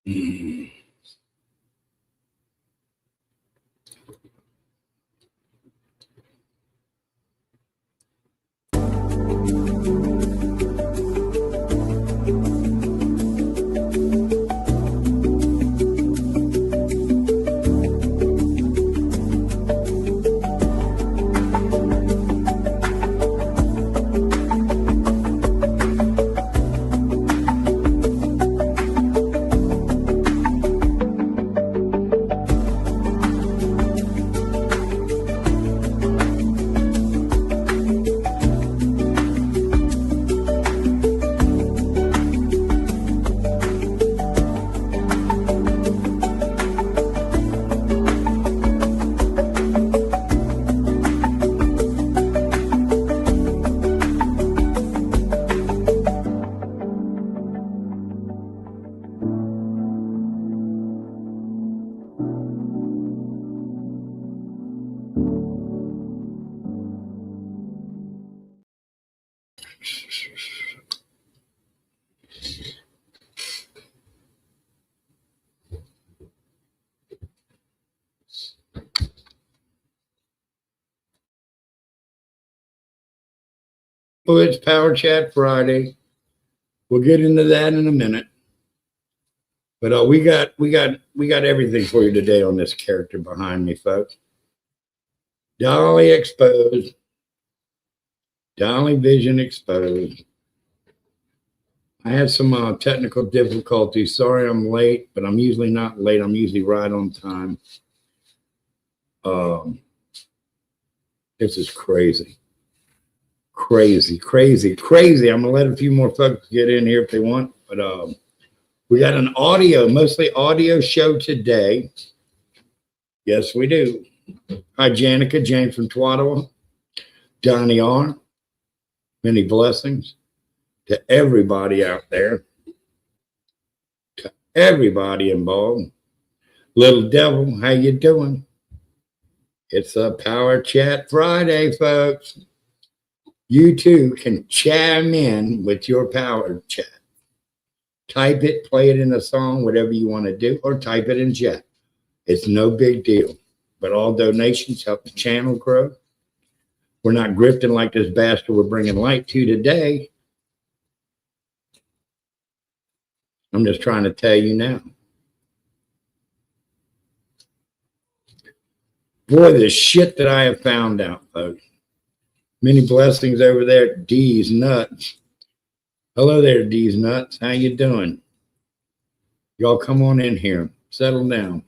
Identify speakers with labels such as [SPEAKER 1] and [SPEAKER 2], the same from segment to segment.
[SPEAKER 1] Mm. Well, it's Power Chat Friday. We'll get into that in a minute. But we got everything for you today on this character behind me, folks. Dolly exposed. Dolly Vision exposed. I had some technical difficulties. Sorry I'm late, but I'm usually not late. I'm usually right on time. This is crazy. Crazy. I'm going to let a few more folks get in here if they want. But we got an mostly audio show today. Yes, we do. Hi, Janica, James from Twaddle, Donnie R. Many blessings to everybody out there, to everybody involved. Little Devil, how you doing? It's a Power Chat Friday, folks. You too can chime in with your Power Chat. Type it, play it in a song, whatever you want to do, or type it in chat. It's no big deal. But all donations help the channel grow. We're not grifting like this bastard we're bringing light to today. I'm just trying to tell you now. Boy, the shit that I have found out, folks. Many blessings over there, D's Nuts. Hello there, D's Nuts. How you doing? Y'all come on in here. Settle down.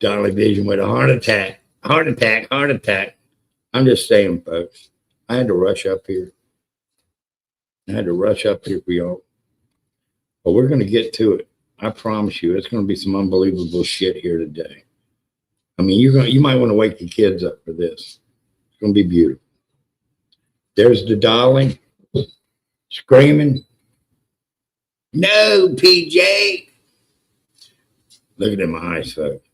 [SPEAKER 1] Dolly Vision with a heart attack. Heart attack. I'm just saying, folks. I had to rush up here. For y'all. But we're going to get to it. I promise you, it's going to be some unbelievable shit here today. I mean, you might want to wake the kids up for this. It's going to be beautiful. There's the Dolly screaming, "No, PJ!" Look at them eyes, folks.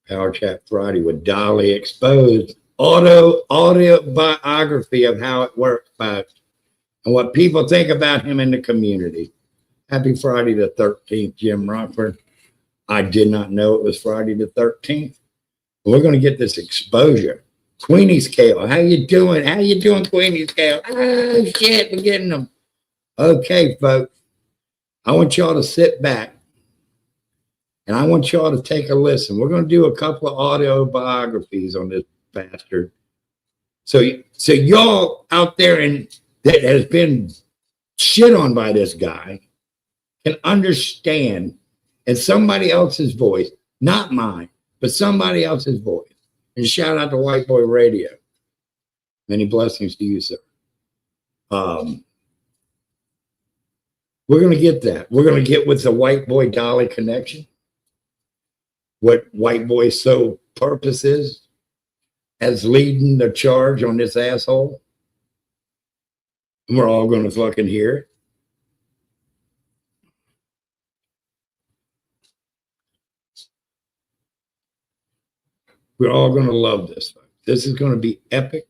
[SPEAKER 1] Power Chat Friday with Dolly exposed. Autobiography of how it works, folks, and what people think about him in the community. Happy Friday the 13th, Jim Rockford. I did not know it was Friday the 13th. We're going to get this exposure. Queenie's Kale, how you doing? How you doing, Queenie's Kale? Oh, shit, we're getting them. Okay, folks. I want y'all to sit back, and I want y'all to take a listen. We're going to do a couple of autobiographies on this bastard. So y'all out there that has been shit on by this guy can understand in somebody else's voice, not mine, but somebody else's voice. And shout out to White Boy Radio. Many blessings to you, sir. We're going to get that. We're going to get with the White Boy Dolly connection. What White Boy's sole purpose is as leading the charge on this asshole. And we're all going to fucking hear it. We're all going to love this. This is going to be epic.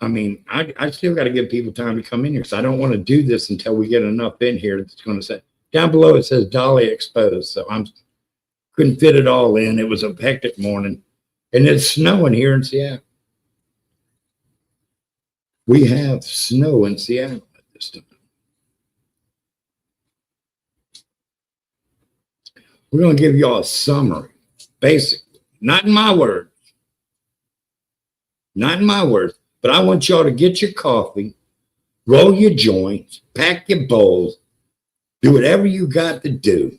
[SPEAKER 1] I mean, I still got to give people time to come in here. So I don't want to do this until we get enough in here that's going to say, down below it says Dolly exposed. So I couldn't fit it all in. It was a hectic morning. And it's snowing here in Seattle. We have snow in Seattle at this time. We're going to give y'all a summary, basically. Not in my words. Not in my words. But I want y'all to get your coffee, roll your joints, pack your bowls, do whatever you got to do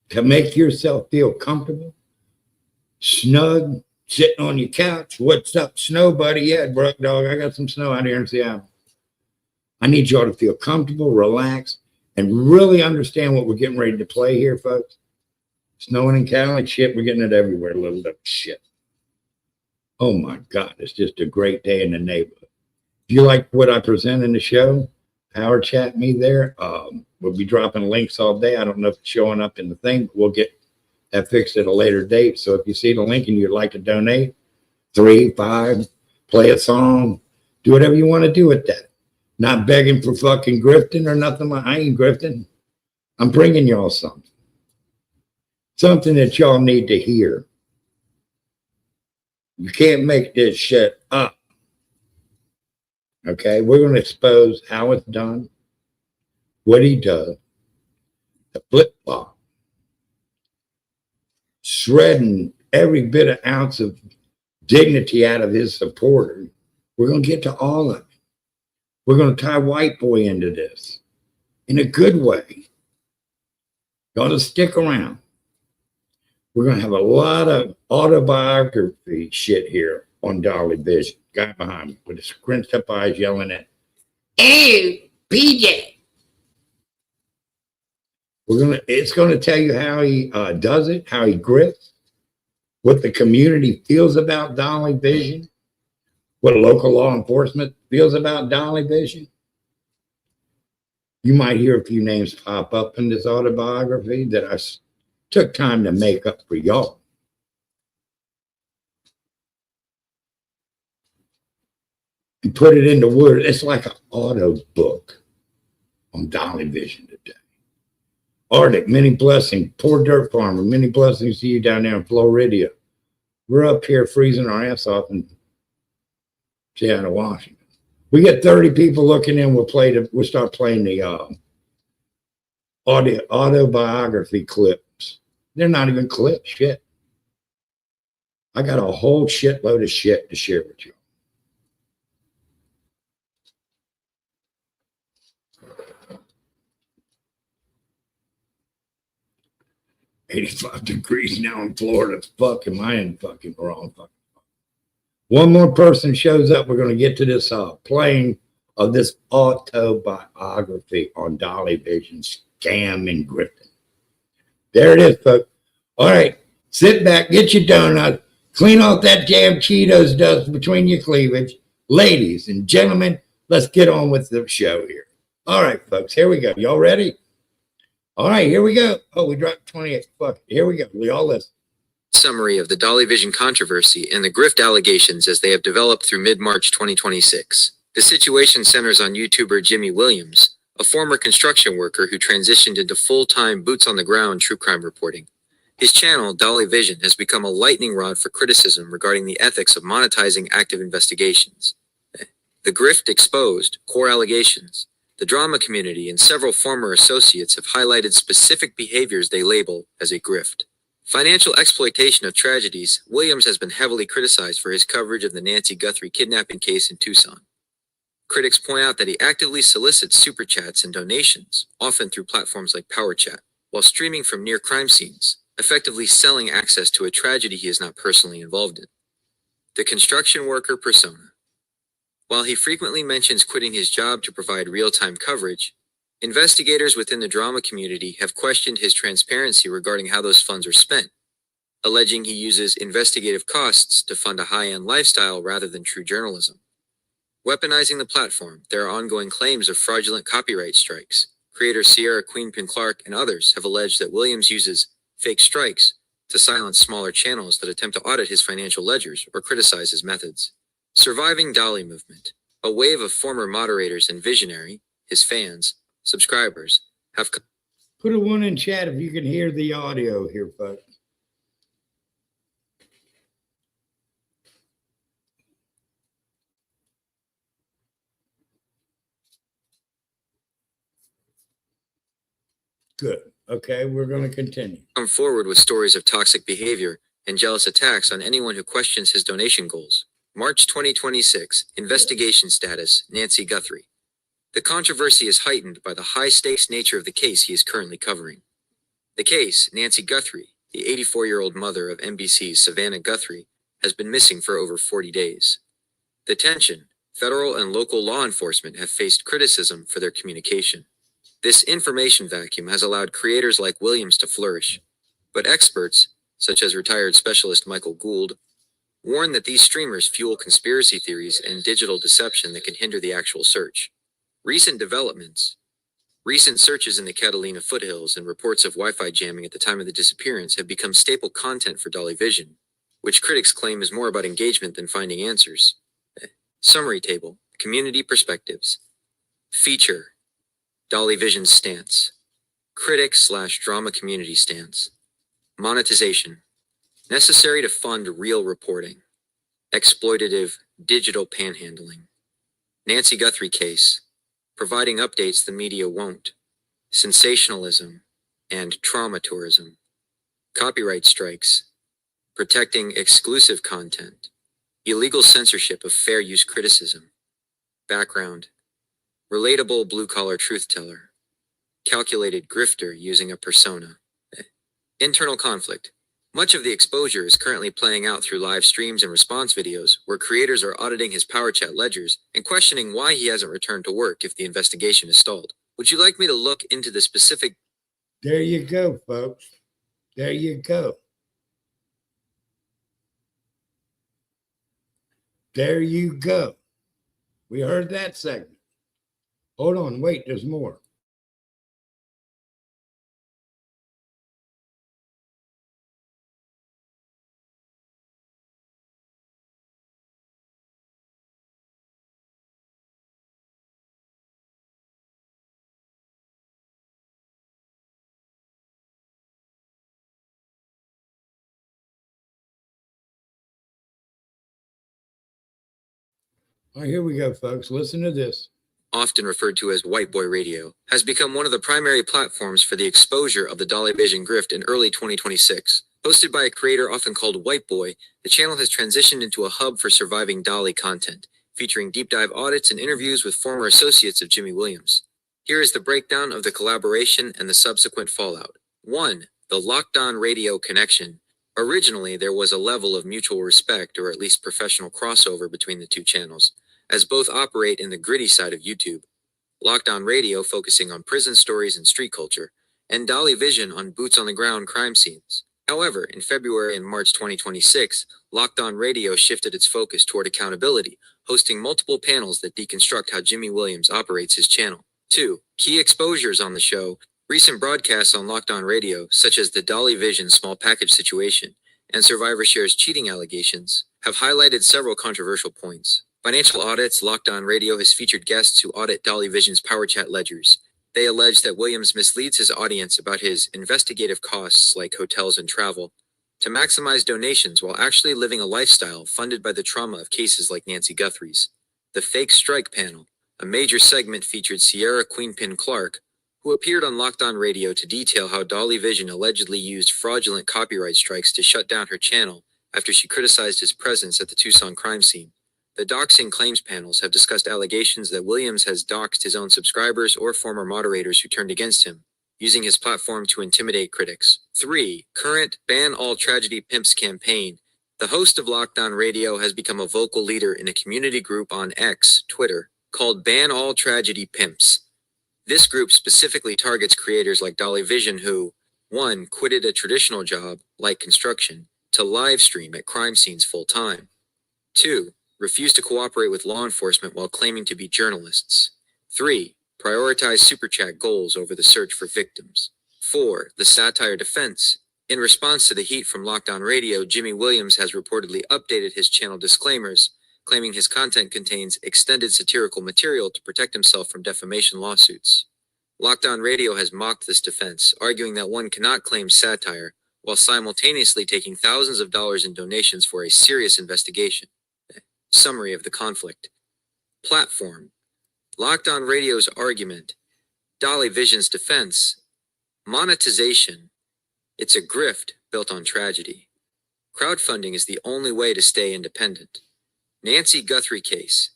[SPEAKER 1] to make yourself feel comfortable, snug, sitting on your couch. What's up, snow, buddy? Yeah, Brook dog, I got some snow out here in Seattle. I need y'all to feel comfortable, relax, and really understand what we're getting ready to play here, folks. Snowing in Cali, shit, we're getting it everywhere, a little bit of shit. Oh my God, it's just a great day in the neighborhood. If you like what I present in the show, power chat me there. We'll be dropping links all day. I don't know if it's showing up in the thing, but we'll get that fixed at a later date. So if you see the link and you'd like to donate, 3, 5, play a song, do whatever you want to do with that. Not begging for fucking grifting or nothing. I ain't grifting. I'm bringing y'all something. Something that y'all need to hear. You can't make this shit up. Okay, we're going to expose how it's done, what he does, the flip flop, shredding every bit of ounce of dignity out of his supporter. We're going to get to all of it. We're going to tie white boy into this in a good way. Got to stick around. We're going to have a lot of autobiography shit here on Dolly Vision. Guy behind me with his squinched up eyes yelling at, "Hey, PJ." It's going to tell you how he does it, how he grifts, what the community feels about Dolly Vision, what local law enforcement feels about Dolly Vision. You might hear a few names pop up in this autobiography that I took time to make up for y'all. And put it into words. It's like an auto book on Dolly Vision today. Arctic, many blessings. Poor dirt farmer, many blessings to you down there in Florida. We're up here freezing our ass off in Seattle, Washington. We get 30 people looking in. We'll start playing the autobiography clips. They're not even clips, shit. I got a whole shitload of shit to share with you. 85 degrees now in Florida. Fuck, am I in fucking wrong? Fucking. One more person shows up. We're going to get to this playing of this autobiography on Dolly Vision, scam and grifting. There it is, folks. All right, sit back, get your donut, clean off that damn Cheetos dust between your cleavage. Ladies and gentlemen, let's get on with the show here. All right, folks, here we go. Y'all ready? All right, here we go. Oh, we dropped 28. Fuck, here we go. We all listen.
[SPEAKER 2] Summary of the Dolly Vision controversy and the grift allegations as they have developed through mid-March 2026. The situation centers on YouTuber Jimmy Williams, a former construction worker who transitioned into full-time boots-on-the-ground true crime reporting. His channel, Dolly Vision, has become a lightning rod for criticism regarding the ethics of monetizing active investigations. The grift exposed core allegations. The drama community and several former associates have highlighted specific behaviors they label as a grift. Financial exploitation of tragedies. Williams has been heavily criticized for his coverage of the Nancy Guthrie kidnapping case in Tucson. Critics point out that he actively solicits super chats and donations, often through platforms like PowerChat, while streaming from near crime scenes, effectively selling access to a tragedy he is not personally involved in. The construction worker persona. While he frequently mentions quitting his job to provide real-time coverage, investigators within the drama community have questioned his transparency regarding how those funds are spent, alleging he uses investigative costs to fund a high-end lifestyle rather than true journalism. Weaponizing the platform, there are ongoing claims of fraudulent copyright strikes. Creator Sierra Queenpin Clark and others have alleged that Williams uses fake strikes to silence smaller channels that attempt to audit his financial ledgers or criticize his methods. Surviving Dolly movement. A wave of former moderators and visionary, his fans, subscribers, have
[SPEAKER 1] Put a one in chat if you can hear the audio here, folks. Good. Okay, we're going to continue.
[SPEAKER 2] come forward with stories of toxic behavior and jealous attacks on anyone who questions his donation goals. March 2026, investigation status, Nancy Guthrie. The controversy is heightened by the high-stakes nature of the case he is currently covering. The case, Nancy Guthrie, the 84-year-old mother of NBC's Savannah Guthrie, has been missing for over 40 days. The tension, federal and local law enforcement have faced criticism for their communication. This information vacuum has allowed creators like Williams to flourish. But experts, such as retired specialist Michael Gould, warn that these streamers fuel conspiracy theories and digital deception that can hinder the actual search. Recent developments. Recent searches in the Catalina foothills and reports of Wi-Fi jamming at the time of the disappearance have become staple content for Dolly Vision, which critics claim is more about engagement than finding answers. Summary table, community perspectives. Feature, Dolly Vision's stance. Critic/drama community stance. Monetization, necessary to fund real reporting. Exploitative, digital panhandling. Nancy Guthrie case, providing updates the media won't. Sensationalism and trauma tourism. Copyright strikes, protecting exclusive content. Illegal censorship of fair use criticism. Background, relatable blue-collar truth-teller. Calculated grifter using a persona. Internal conflict. Much of the exposure is currently playing out through live streams and response videos, where creators are auditing his PowerChat ledgers and questioning why he hasn't returned to work if the investigation is stalled. Would you like me to look into the specific...
[SPEAKER 1] There you go, folks. There you go. There you go. We heard that segment. Hold on, wait, there's more. All right, here we go, folks. Listen to this.
[SPEAKER 2] Often referred to as white boy radio, has become one of the primary platforms for the exposure of the Dolly Vision grift in early 2026. Hosted by a creator often called White Boy, the channel has transitioned into a hub for surviving Dolly content, featuring deep dive audits and interviews with former associates of Jimmy Williams. Here is the breakdown of the collaboration and the subsequent fallout. 1. The Lockdown Radio connection. Originally, there was a level of mutual respect or at least professional crossover between the two channels, as both operate in the gritty side of YouTube. Lockdown Radio focusing on prison stories and street culture, and Dolly Vision on boots-on-the-ground crime scenes. However, in February and March 2026, Lockdown Radio shifted its focus toward accountability, hosting multiple panels that deconstruct how Jimmy Williams operates his channel. 2. Key exposures on the show. Recent broadcasts on Lockdown Radio, such as the Dolly Vision small package situation and Survivor Share's cheating allegations, have highlighted several controversial points. Financial audits. Lockdown Radio has featured guests who audit Dolly Vision's PowerChat ledgers. They allege that Williams misleads his audience about his investigative costs like hotels and travel to maximize donations while actually living a lifestyle funded by the trauma of cases like Nancy Guthrie's. The Fake Strike Panel. A major segment featured Sierra Queenpin Clark, who appeared on Lockdown Radio to detail how Dolly Vision allegedly used fraudulent copyright strikes to shut down her channel after she criticized his presence at the Tucson crime scene. The Doxing Claims panels have discussed allegations that Williams has doxed his own subscribers or former moderators who turned against him, using his platform to intimidate critics. 3. Current Ban All Tragedy Pimps campaign. The host of Lockdown Radio has become a vocal leader in a community group on X, Twitter, called Ban All Tragedy Pimps. This group specifically targets creators like Dolly Vision who, 1. Quitted a traditional job, like construction, to live stream at crime scenes full-time. 2. Refused to cooperate with law enforcement while claiming to be journalists. 3. Prioritize super chat goals over the search for victims. 4. The satire defense. In response to the heat from Lockdown Radio, Jimmy Williams has reportedly updated his channel disclaimers, claiming his content contains extended satirical material to protect himself from defamation lawsuits. Lockdown Radio has mocked this defense, arguing that one cannot claim satire while simultaneously taking thousands of dollars in donations for a serious investigation. Summary of the conflict. Platform. Lockdown Radio's argument. Dolly Vision's defense. Monetization. It's a grift built on tragedy. Crowdfunding is the only way to stay independent. Nancy Guthrie case.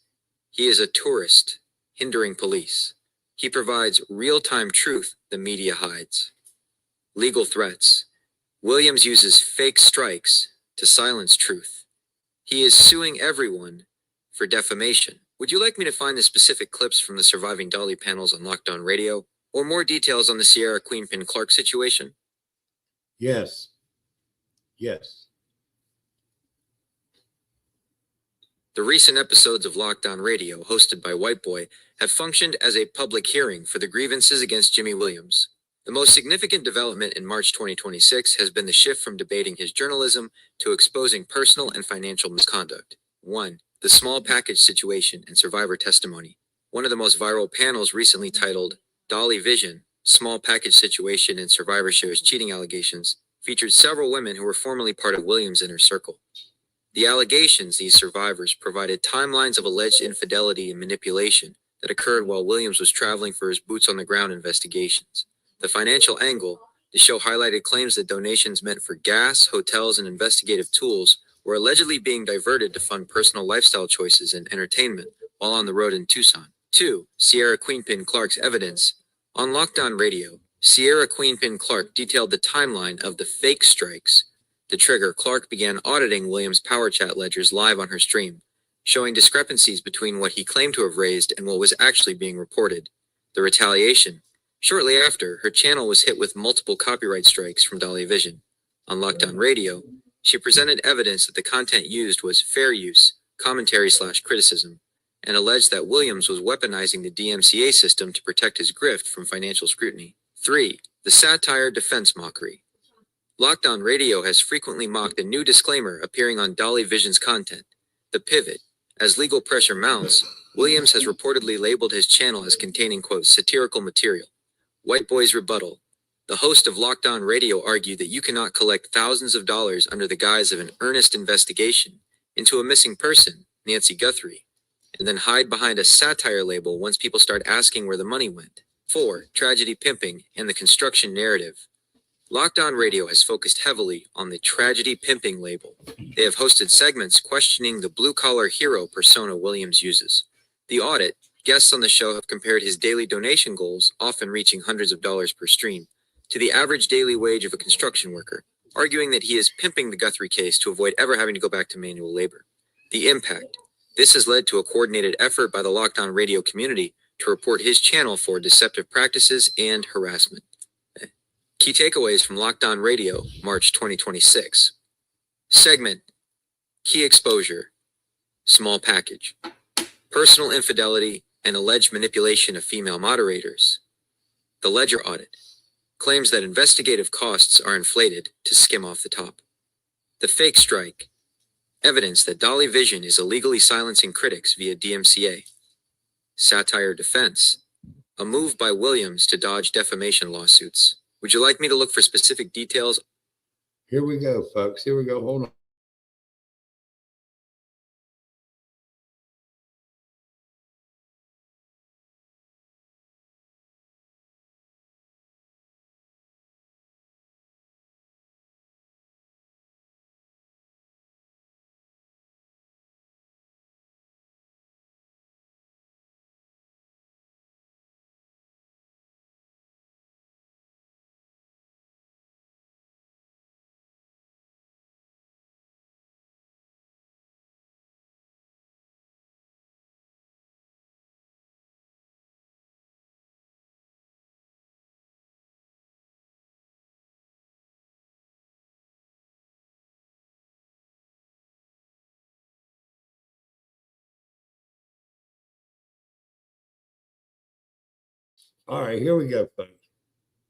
[SPEAKER 2] He is a tourist, hindering police. He provides real-time truth the media hides. Legal threats. Williams uses fake strikes to silence truth. He is suing everyone for defamation. Would you like me to find the specific clips from the surviving Dolly panels on Lockdown Radio, or more details on the Sierra Queenpin Clark situation?
[SPEAKER 1] Yes. Yes.
[SPEAKER 2] The recent episodes of Lockdown Radio, hosted by White Boy, have functioned as a public hearing for the grievances against Jimmy Williams. The most significant development in March 2026 has been the shift from debating his journalism to exposing personal and financial misconduct. 1. The small package situation and survivor testimony. One of the most viral panels, recently titled Dolly Vision, Small Package Situation and Survivor Shares Cheating Allegations, featured several women who were formerly part of Williams' inner circle. The allegations these survivors provided timelines of alleged infidelity and manipulation that occurred while Williams was traveling for his boots-on-the-ground investigations. The financial angle, the show highlighted claims that donations meant for gas, hotels, and investigative tools were allegedly being diverted to fund personal lifestyle choices and entertainment while on the road in Tucson. 2. Sierra Queenpin Clark's evidence. On Lockdown Radio, Sierra Queenpin Clark detailed the timeline of the fake strikes. To trigger, Clark began auditing Williams' Power Chat ledgers live on her stream, showing discrepancies between what he claimed to have raised and what was actually being reported. The retaliation. Shortly after, her channel was hit with multiple copyright strikes from Dolly Vision. On Lockdown Radio, she presented evidence that the content used was fair use, commentary/criticism, and alleged that Williams was weaponizing the DMCA system to protect his grift from financial scrutiny. 3. The satire defense mockery. Lockdown Radio has frequently mocked a new disclaimer appearing on Dolly Vision's content, the pivot. As legal pressure mounts, Williams has reportedly labeled his channel as containing, quote, satirical material. White Boy's rebuttal. The host of Lockdown Radio argued that you cannot collect thousands of dollars under the guise of an earnest investigation into a missing person, Nancy Guthrie, and then hide behind a satire label once people start asking where the money went. 4. Tragedy pimping and the construction narrative. Lockdown Radio has focused heavily on the tragedy pimping label. They have hosted segments questioning the blue-collar hero persona Williams uses. The audit. Guests on the show have compared his daily donation goals, often reaching hundreds of dollars per stream, to the average daily wage of a construction worker, arguing that he is pimping the Guthrie case to avoid ever having to go back to manual labor. The impact. This has led to a coordinated effort by the Lockdown Radio community to report his channel for deceptive practices and harassment. Key takeaways from Lockdown Radio, March 2026. Segment. Key exposure. Small package. Personal infidelity and alleged manipulation of female moderators. The ledger audit. Claims that investigative costs are inflated to skim off the top. The fake strike. Evidence that Dolly Vision is illegally silencing critics via DMCA. Satire defense. A move by Williams to dodge defamation lawsuits. Would you like me to look for specific details?
[SPEAKER 1] Here we go, folks. Here we go. Hold on. All right, here we go, folks.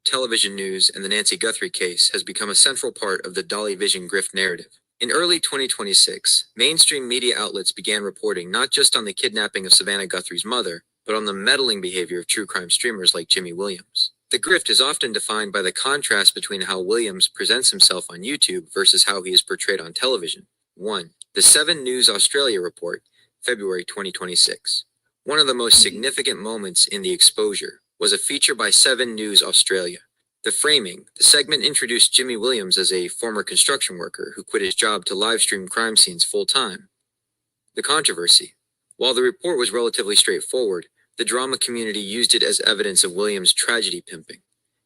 [SPEAKER 2] Television news and the Nancy Guthrie case has become a central part of the Dolly Vision grift narrative. In early 2026, mainstream media outlets began reporting not just on the kidnapping of Savannah Guthrie's mother, but on the meddling behavior of true crime streamers like Jimmy Williams. The grift is often defined by the contrast between how Williams presents himself on YouTube versus how he is portrayed on television. 1. The 7 News Australia Report, February 2026. One of the most significant moments in the exposure was a feature by 7 News Australia. The framing, the segment introduced Jimmy Williams as a former construction worker who quit his job to live stream crime scenes full time. The controversy. While the report was relatively straightforward, the drama community used it as evidence of Williams' tragedy pimping.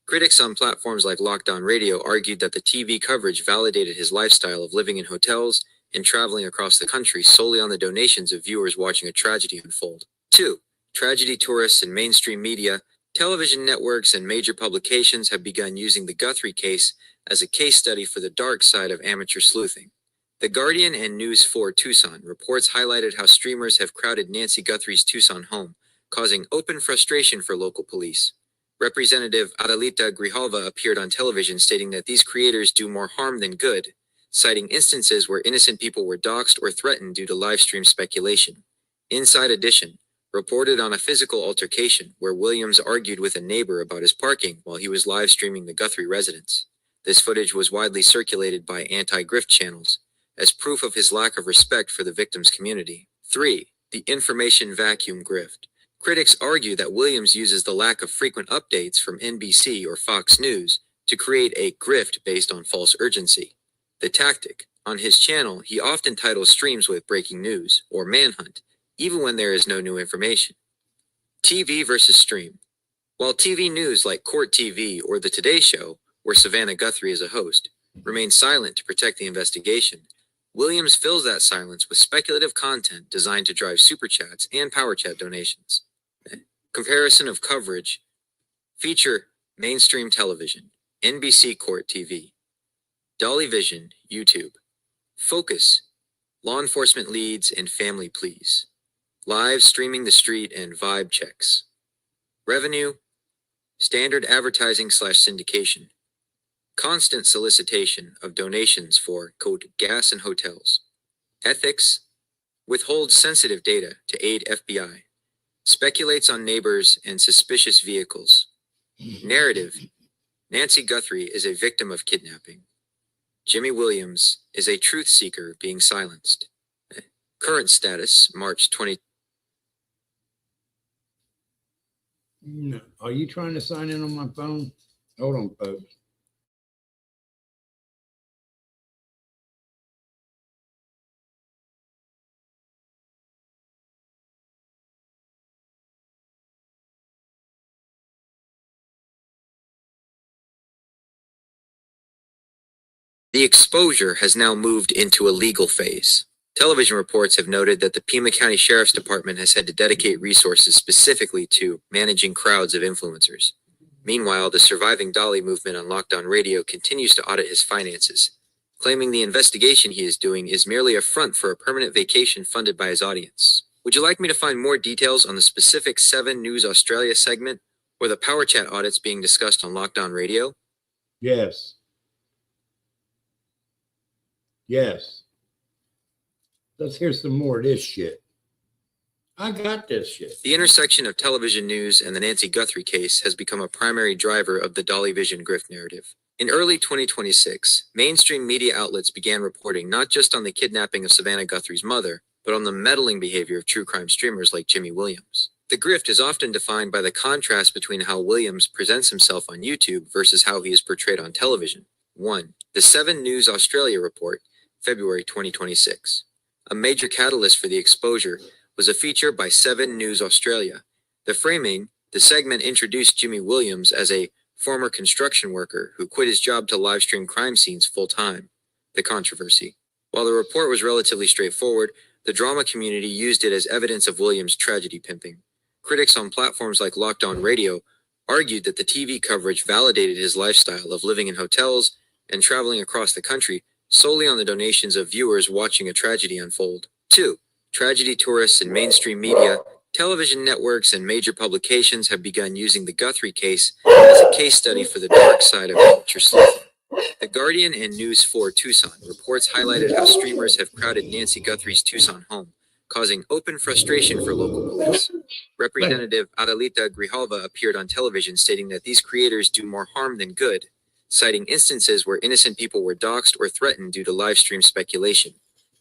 [SPEAKER 2] Critics on platforms like Lockdown Radio argued that the TV coverage validated his lifestyle of living in hotels and traveling across the country solely on the donations of viewers watching a tragedy unfold. 2. Tragedy tourists and mainstream media. Television networks and major publications have begun using the Guthrie case as a case study for the dark side of amateur sleuthing. The Guardian and News 4 Tucson reports highlighted how streamers have crowded Nancy Guthrie's Tucson home, causing open frustration for local police. Representative Adelita Grijalva appeared on television stating that these creators do more harm than good, citing instances where innocent people were doxxed or threatened due to live stream speculation. Inside Edition reported on a physical altercation where Williams argued with a neighbor about his parking while he was live streaming the Guthrie residence. This footage was widely circulated by anti-grift channels as proof of his lack of respect for the victim's community. 3. The information vacuum grift. Critics argue that Williams uses the lack of frequent updates from NBC or Fox News to create a grift based on false urgency. The tactic. On his channel, he often titles streams with breaking news or manhunt, even when there is no new information. TV versus stream. While TV news like Court TV or The Today Show, where Savannah Guthrie is a host, remain silent to protect the investigation, Williams fills that silence with speculative content designed to drive super chats and power chat donations. Comparison of coverage. Feature mainstream television, NBC Court TV. Dolly Vision, YouTube. Focus, law enforcement leads and family pleas. Live streaming the street and vibe checks. Revenue, standard advertising / syndication. Constant solicitation of donations for, quote, gas and hotels. Ethics, withholds sensitive data to aid FBI. Speculates on neighbors and suspicious vehicles. Narrative, Nancy Guthrie is a victim of kidnapping. Jimmy Williams is a truth seeker being silenced. Current status, March 20.
[SPEAKER 1] No. Are you trying to sign in on my phone? Hold on, folks.
[SPEAKER 2] The exposure has now moved into a legal phase. Television reports have noted that the Pima County Sheriff's Department has had to dedicate resources specifically to managing crowds of influencers. Meanwhile, the surviving Dolly movement on Lockdown Radio continues to audit his finances, claiming the investigation he is doing is merely a front for a permanent vacation funded by his audience. Would you like me to find more details on the specific 7 News Australia segment or the power chat audits being discussed on Lockdown Radio?
[SPEAKER 1] Yes. Yes. Let's hear some more of this shit. I got this shit.
[SPEAKER 2] The intersection of television news and the Nancy Guthrie case has become a primary driver of the Dolly Vision grift narrative. In early 2026, mainstream media outlets began reporting not just on the kidnapping of Savannah Guthrie's mother, but on the meddling behavior of true crime streamers like Jimmy Williams. The grift is often defined by the contrast between how Williams presents himself on YouTube versus how he is portrayed on television. 1. The 7 News Australia Report, February 2026. A major catalyst for the exposure was a feature by 7 News Australia. The framing, the segment introduced Jimmy Williams as a former construction worker who quit his job to live stream crime scenes full time. The controversy. While the report was relatively straightforward, the drama community used it as evidence of Williams' tragedy pimping. Critics on platforms like Lockdown Radio argued that the TV coverage validated his lifestyle of living in hotels and traveling across the country solely on the donations of viewers watching a tragedy unfold. 2. Tragedy tourists and mainstream media. Television networks and major publications have begun using the Guthrie case as a case study for the dark side of amateur sleuthing. The Guardian and News 4 Tucson reports highlighted how streamers have crowded Nancy Guthrie's Tucson home, causing open frustration for local police. Representative Adelita Grijalva appeared on television stating that these creators do more harm than good, citing instances where innocent people were doxxed or threatened due to live stream speculation.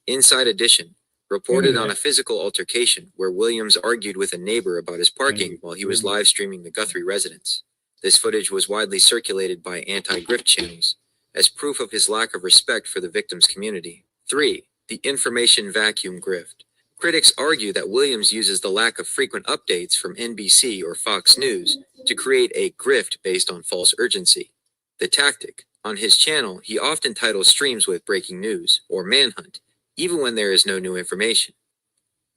[SPEAKER 2] Inside Edition reported on a physical altercation where Williams argued with a neighbor about his parking while he was live streaming the Guthrie residence. This footage was widely circulated by anti-grift channels as proof of his lack of respect for the victim's community. 3. The information vacuum grift. Critics argue that Williams uses the lack of frequent updates from NBC or Fox News to create a grift based on false urgency. The tactic. On his channel, he often titles streams with breaking news or manhunt, even when there is no new information.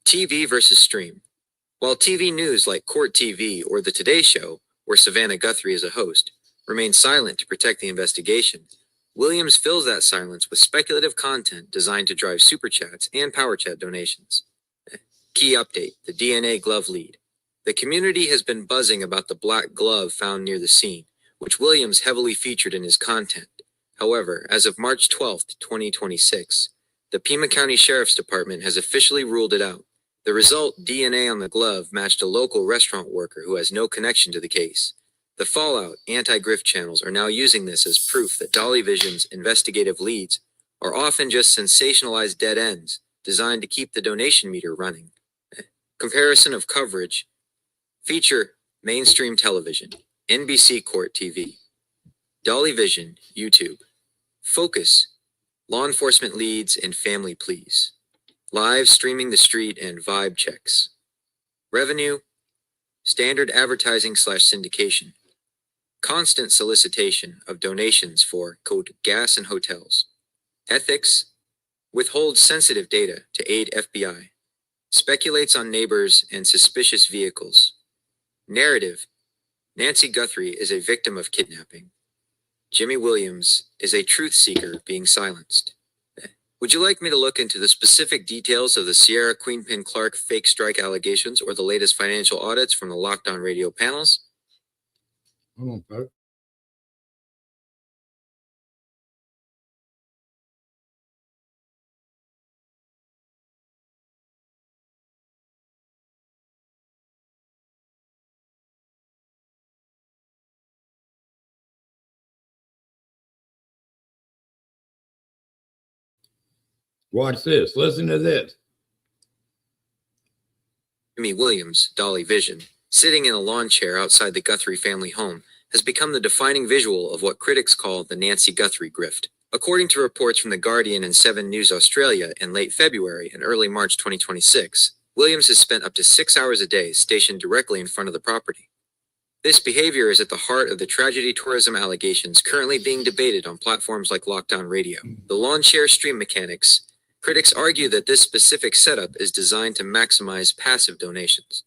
[SPEAKER 2] TV versus stream. While TV news like Court TV or The Today Show, where Savannah Guthrie is a host, remain silent to protect the investigation, Williams fills that silence with speculative content designed to drive super chats and power chat donations. Key update, the DNA glove lead. The community has been buzzing about the black glove found near the scene, which Williams heavily featured in his content. However, as of March 12, 2026, the Pima County Sheriff's Department has officially ruled it out. The result, DNA on the glove, matched a local restaurant worker who has no connection to the case. The fallout, anti-grift channels are now using this as proof that Dolly Vision's investigative leads are often just sensationalized dead ends designed to keep the donation meter running. Comparison of coverage. Feature, mainstream television, NBC Court TV. Dolly Vision, YouTube. Focus, law enforcement leads and family pleas. Live streaming the street and vibe checks. Revenue, standard advertising / syndication. Constant solicitation of donations for, quote, gas and hotels. Ethics, withholds sensitive data to aid FBI. Speculates on neighbors and suspicious vehicles. Narrative, Nancy Guthrie is a victim of kidnapping. Jimmy Williams is a truth seeker being silenced. Would you like me to look into the specific details of the Sierra Queenpin Clark fake strike allegations or the latest financial audits from the Lockdown Radio panels?
[SPEAKER 1] Hold on, folks. Watch this. Listen to this.
[SPEAKER 2] Jimmy Williams, Dolly Vision, sitting in a lawn chair outside the Guthrie family home, has become the defining visual of what critics call the Nancy Guthrie grift. According to reports from The Guardian and 7 News Australia in late February and early March 2026, Williams has spent up to 6 hours a day stationed directly in front of the property. This behavior is at the heart of the tragedy tourism allegations currently being debated on platforms like Lockdown Radio. The lawn chair stream mechanics. Critics argue that this specific setup is designed to maximize passive donations.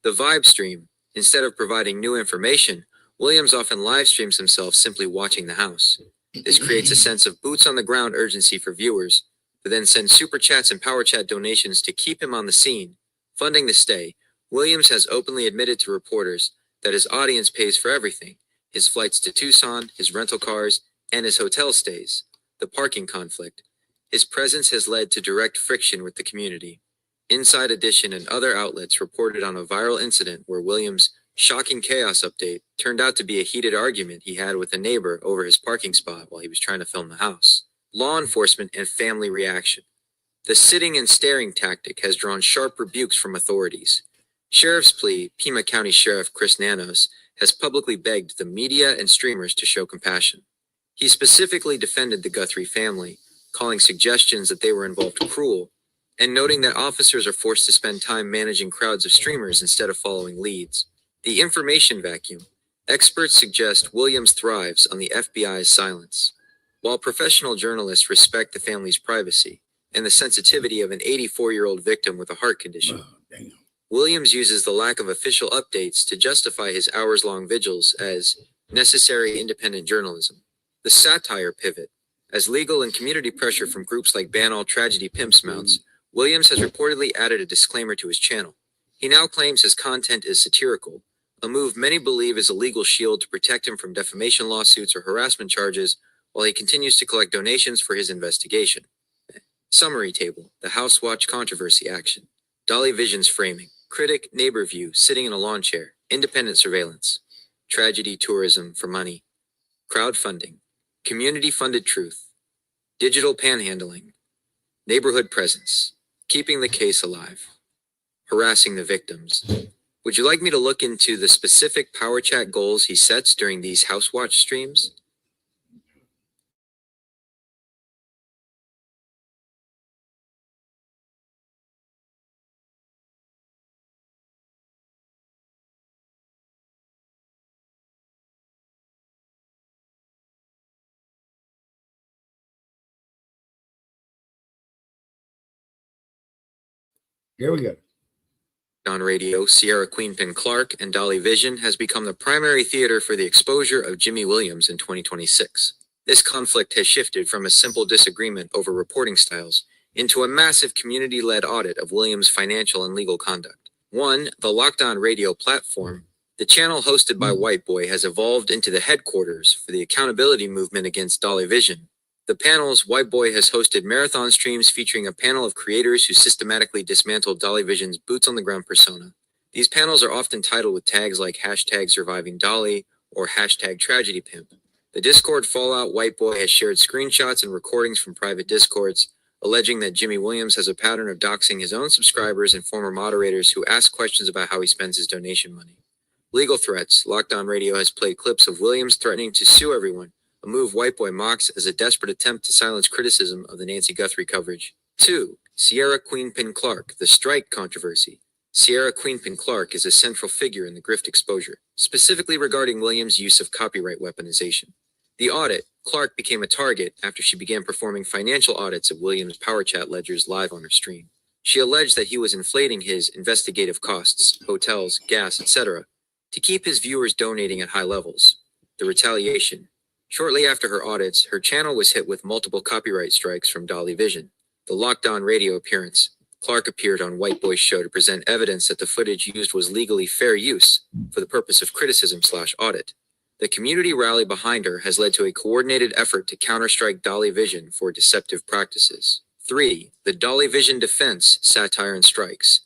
[SPEAKER 2] The vibe stream. Instead of providing new information, Williams often live streams himself simply watching the house. This creates a sense of boots on the ground urgency for viewers, who then send super chats and power chat donations to keep him on the scene. Funding the stay, Williams has openly admitted to reporters that his audience pays for everything: his flights to Tucson, his rental cars, and his hotel stays. The parking conflict. His presence has led to direct friction with the community. Inside Edition and other outlets reported on a viral incident where Williams' shocking chaos update turned out to be a heated argument he had with a neighbor over his parking spot while he was trying to film the house. Law enforcement and family reaction. The sitting and staring tactic has drawn sharp rebukes from authorities. Sheriff's plea, Pima County Sheriff Chris Nanos, has publicly begged the media and streamers to show compassion. He specifically defended the Guthrie family, calling suggestions that they were involved cruel, and noting that officers are forced to spend time managing crowds of streamers instead of following leads. The information vacuum. Experts suggest Williams thrives on the FBI's silence. While professional journalists respect the family's privacy and the sensitivity of an 84-year-old victim with a heart condition, Williams uses the lack of official updates to justify his hours-long vigils as necessary independent journalism. The satire pivot. As legal and community pressure from groups like Ban All Tragedy Pimps mounts, Williams has reportedly added a disclaimer to his channel. He now claims his content is satirical, a move many believe is a legal shield to protect him from defamation lawsuits or harassment charges, while he continues to collect donations for his investigation. Summary table, the House Watch controversy action. Dolly Vision's framing, critic, neighbor view, sitting in a lawn chair, independent surveillance. Tragedy tourism for money. Crowdfunding, community-funded truth. Digital panhandling. Neighborhood presence, keeping the case alive. Harassing the victims. Would you like me to look into the specific Power Chat goals he sets during these House Watch streams?
[SPEAKER 1] Here we go.
[SPEAKER 2] On radio, Sierra Queenpin Clark and Dolly Vision has become the primary theater for the exposure of Jimmy Williams in 2026. This conflict has shifted from a simple disagreement over reporting styles into a massive community-led audit of Williams' financial and legal conduct. One, the Lockdown Radio platform, the channel hosted by White Boy, has evolved into the headquarters for the accountability movement against Dolly Vision. The panels, White Boy has hosted marathon streams featuring a panel of creators who systematically dismantled Dolly Vision's boots-on-the-ground persona. These panels are often titled with tags like #SurvivingDolly or #TragedyPimp. The Discord fallout, White Boy has shared screenshots and recordings from private Discords, alleging that Jimmy Williams has a pattern of doxing his own subscribers and former moderators who ask questions about how he spends his donation money. Legal threats, Lockdown Radio has played clips of Williams threatening to sue everyone, a move White Boy mocks as a desperate attempt to silence criticism of the Nancy Guthrie coverage. 2. Sierra Queenpin Clark, the strike controversy. Sierra Queenpin Clark is a central figure in the grift exposure, specifically regarding Williams' use of copyright weaponization. The audit, Clark became a target after she began performing financial audits of Williams' Power Chat ledgers live on her stream. She alleged that he was inflating his investigative costs, hotels, gas, etc., to keep his viewers donating at high levels. The retaliation. Shortly after her audits, her channel was hit with multiple copyright strikes from Dolly Vision. The Lockdown Radio appearance. Clark appeared on White Boy's show to present evidence that the footage used was legally fair use for the purpose of criticism/audit. The community rally behind her has led to a coordinated effort to counterstrike Dolly Vision for deceptive practices. 3. The Dolly Vision defense, satire and strikes.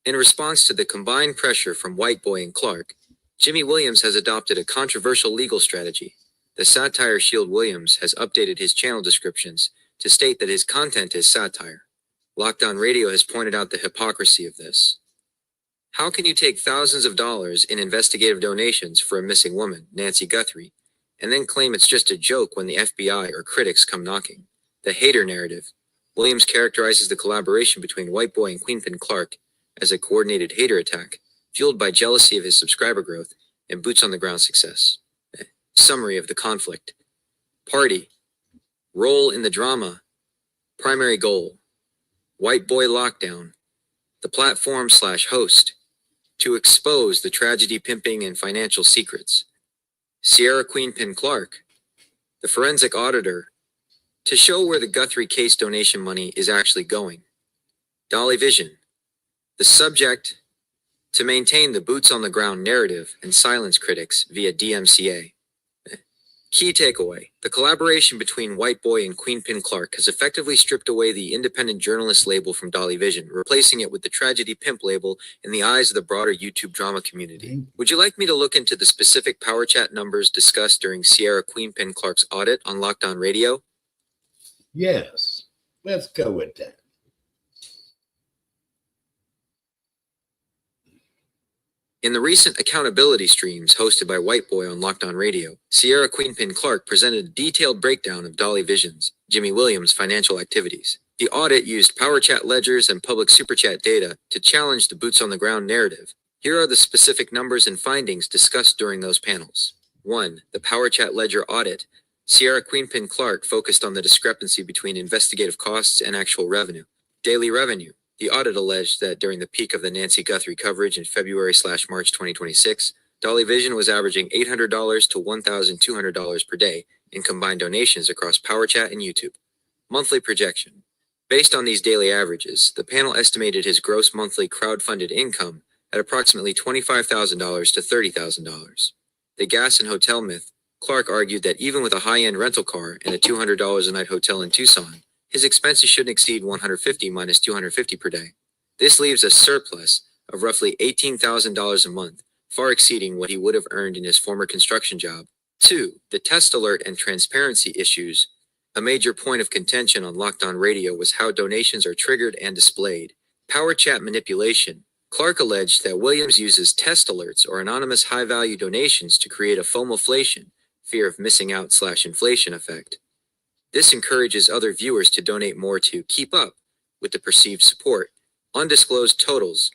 [SPEAKER 2] In response to the combined pressure from White Boy and Clark, Jimmy Williams has adopted a controversial legal strategy. The satire shield Williams has updated his channel descriptions to state that his content is satire. Lockdown Radio has pointed out the hypocrisy of this. How can you take thousands of dollars in investigative donations for a missing woman, Nancy Guthrie, and then claim it's just a joke when the FBI or critics come knocking? The hater narrative. Williams characterizes the collaboration between White Boy and Queenpin Clark as a coordinated hater attack, fueled by jealousy of his subscriber growth and boots-on-the-ground success. Summary of the conflict. Party. Role in the drama. Primary goal. White Boy lockdown. The platform/host. To expose the tragedy pimping and financial secrets. Sierra Queenpin Clark. The forensic auditor. To show where the Guthrie case donation money is actually going. Dolly Vision. The subject. To maintain the boots-on-the-ground narrative and silence critics via DMCA. Key takeaway. The collaboration between White Boy and Queenpin Clark has effectively stripped away the independent journalist label from Dolly Vision, replacing it with the tragedy pimp label in the eyes of the broader YouTube drama community. Would you like me to look into the specific Power Chat numbers discussed during Sierra Queenpin Clark's audit on Lockdown Radio?
[SPEAKER 1] Yes. Let's go with that.
[SPEAKER 2] In the recent accountability streams hosted by White Boy on Lockdown Radio, Sierra Queenpin Clark presented a detailed breakdown of Dolly Vision's, Jimmy Williams' financial activities. The audit used Power Chat ledgers and public Super Chat data to challenge the boots-on-the-ground narrative. Here are the specific numbers and findings discussed during those panels. 1. The Power Chat ledger audit. Sierra Queenpin Clark focused on the discrepancy between investigative costs and actual revenue. Daily revenue. The audit alleged that during the peak of the Nancy Guthrie coverage in February/March 2026, Dolly Vision was averaging $800 to $1,200 per day in combined donations across Power Chat and YouTube. Monthly projection. Based on these daily averages, the panel estimated his gross monthly crowdfunded income at approximately $25,000 to $30,000. The gas and hotel myth. Clark argued that even with a high-end rental car and a $200 a night hotel in Tucson, his expenses shouldn't exceed $150 minus $250 per day. This leaves a surplus of roughly $18,000 a month, far exceeding what he would have earned in his former construction job. 2. The test alert and transparency issues. A major point of contention on Locked On Radio was how donations are triggered and displayed. Power chat manipulation. Clark alleged that Williams uses test alerts or anonymous high-value donations to create a FOMOflation, fear of missing out/inflation effect. This encourages other viewers to donate more to keep up with the perceived support. Undisclosed totals.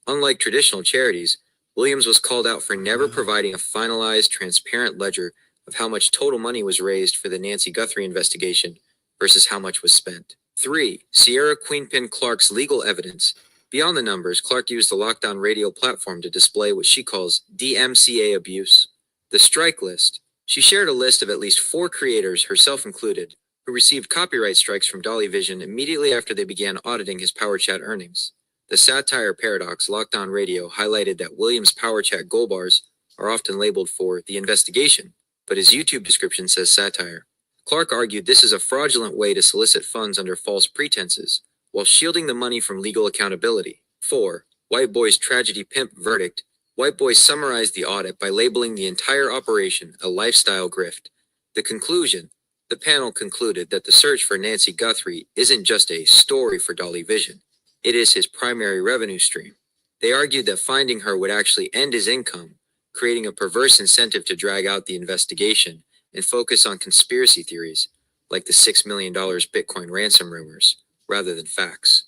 [SPEAKER 2] Unlike traditional charities, Williams was called out for never providing a finalized, transparent ledger of how much total money was raised for the Nancy Guthrie investigation versus how much was spent. 3. Sierra Queenpin Clark's legal evidence. Beyond the numbers, Clark used the Locked On Radio platform to display what she calls DMCA abuse. The strike list. She shared a list of at least 4 creators, herself included, who received copyright strikes from Dolly Vision immediately after they began auditing his Power Chat earnings. The satire paradox Locked On Radio highlighted that Williams' Power Chat gold bars are often labeled for the investigation, but his YouTube description says satire. Clark argued this is a fraudulent way to solicit funds under false pretenses, while shielding the money from legal accountability. 4. White Boy's tragedy pimp verdict. White Boy summarized the audit by labeling the entire operation a lifestyle grift. The panel concluded that the search for Nancy Guthrie isn't just a story for Dolly Vision. It is his primary revenue stream. They argued that finding her would actually end his income, creating a perverse incentive to drag out the investigation and focus on conspiracy theories, like the $6 million Bitcoin ransom rumors, rather than facts.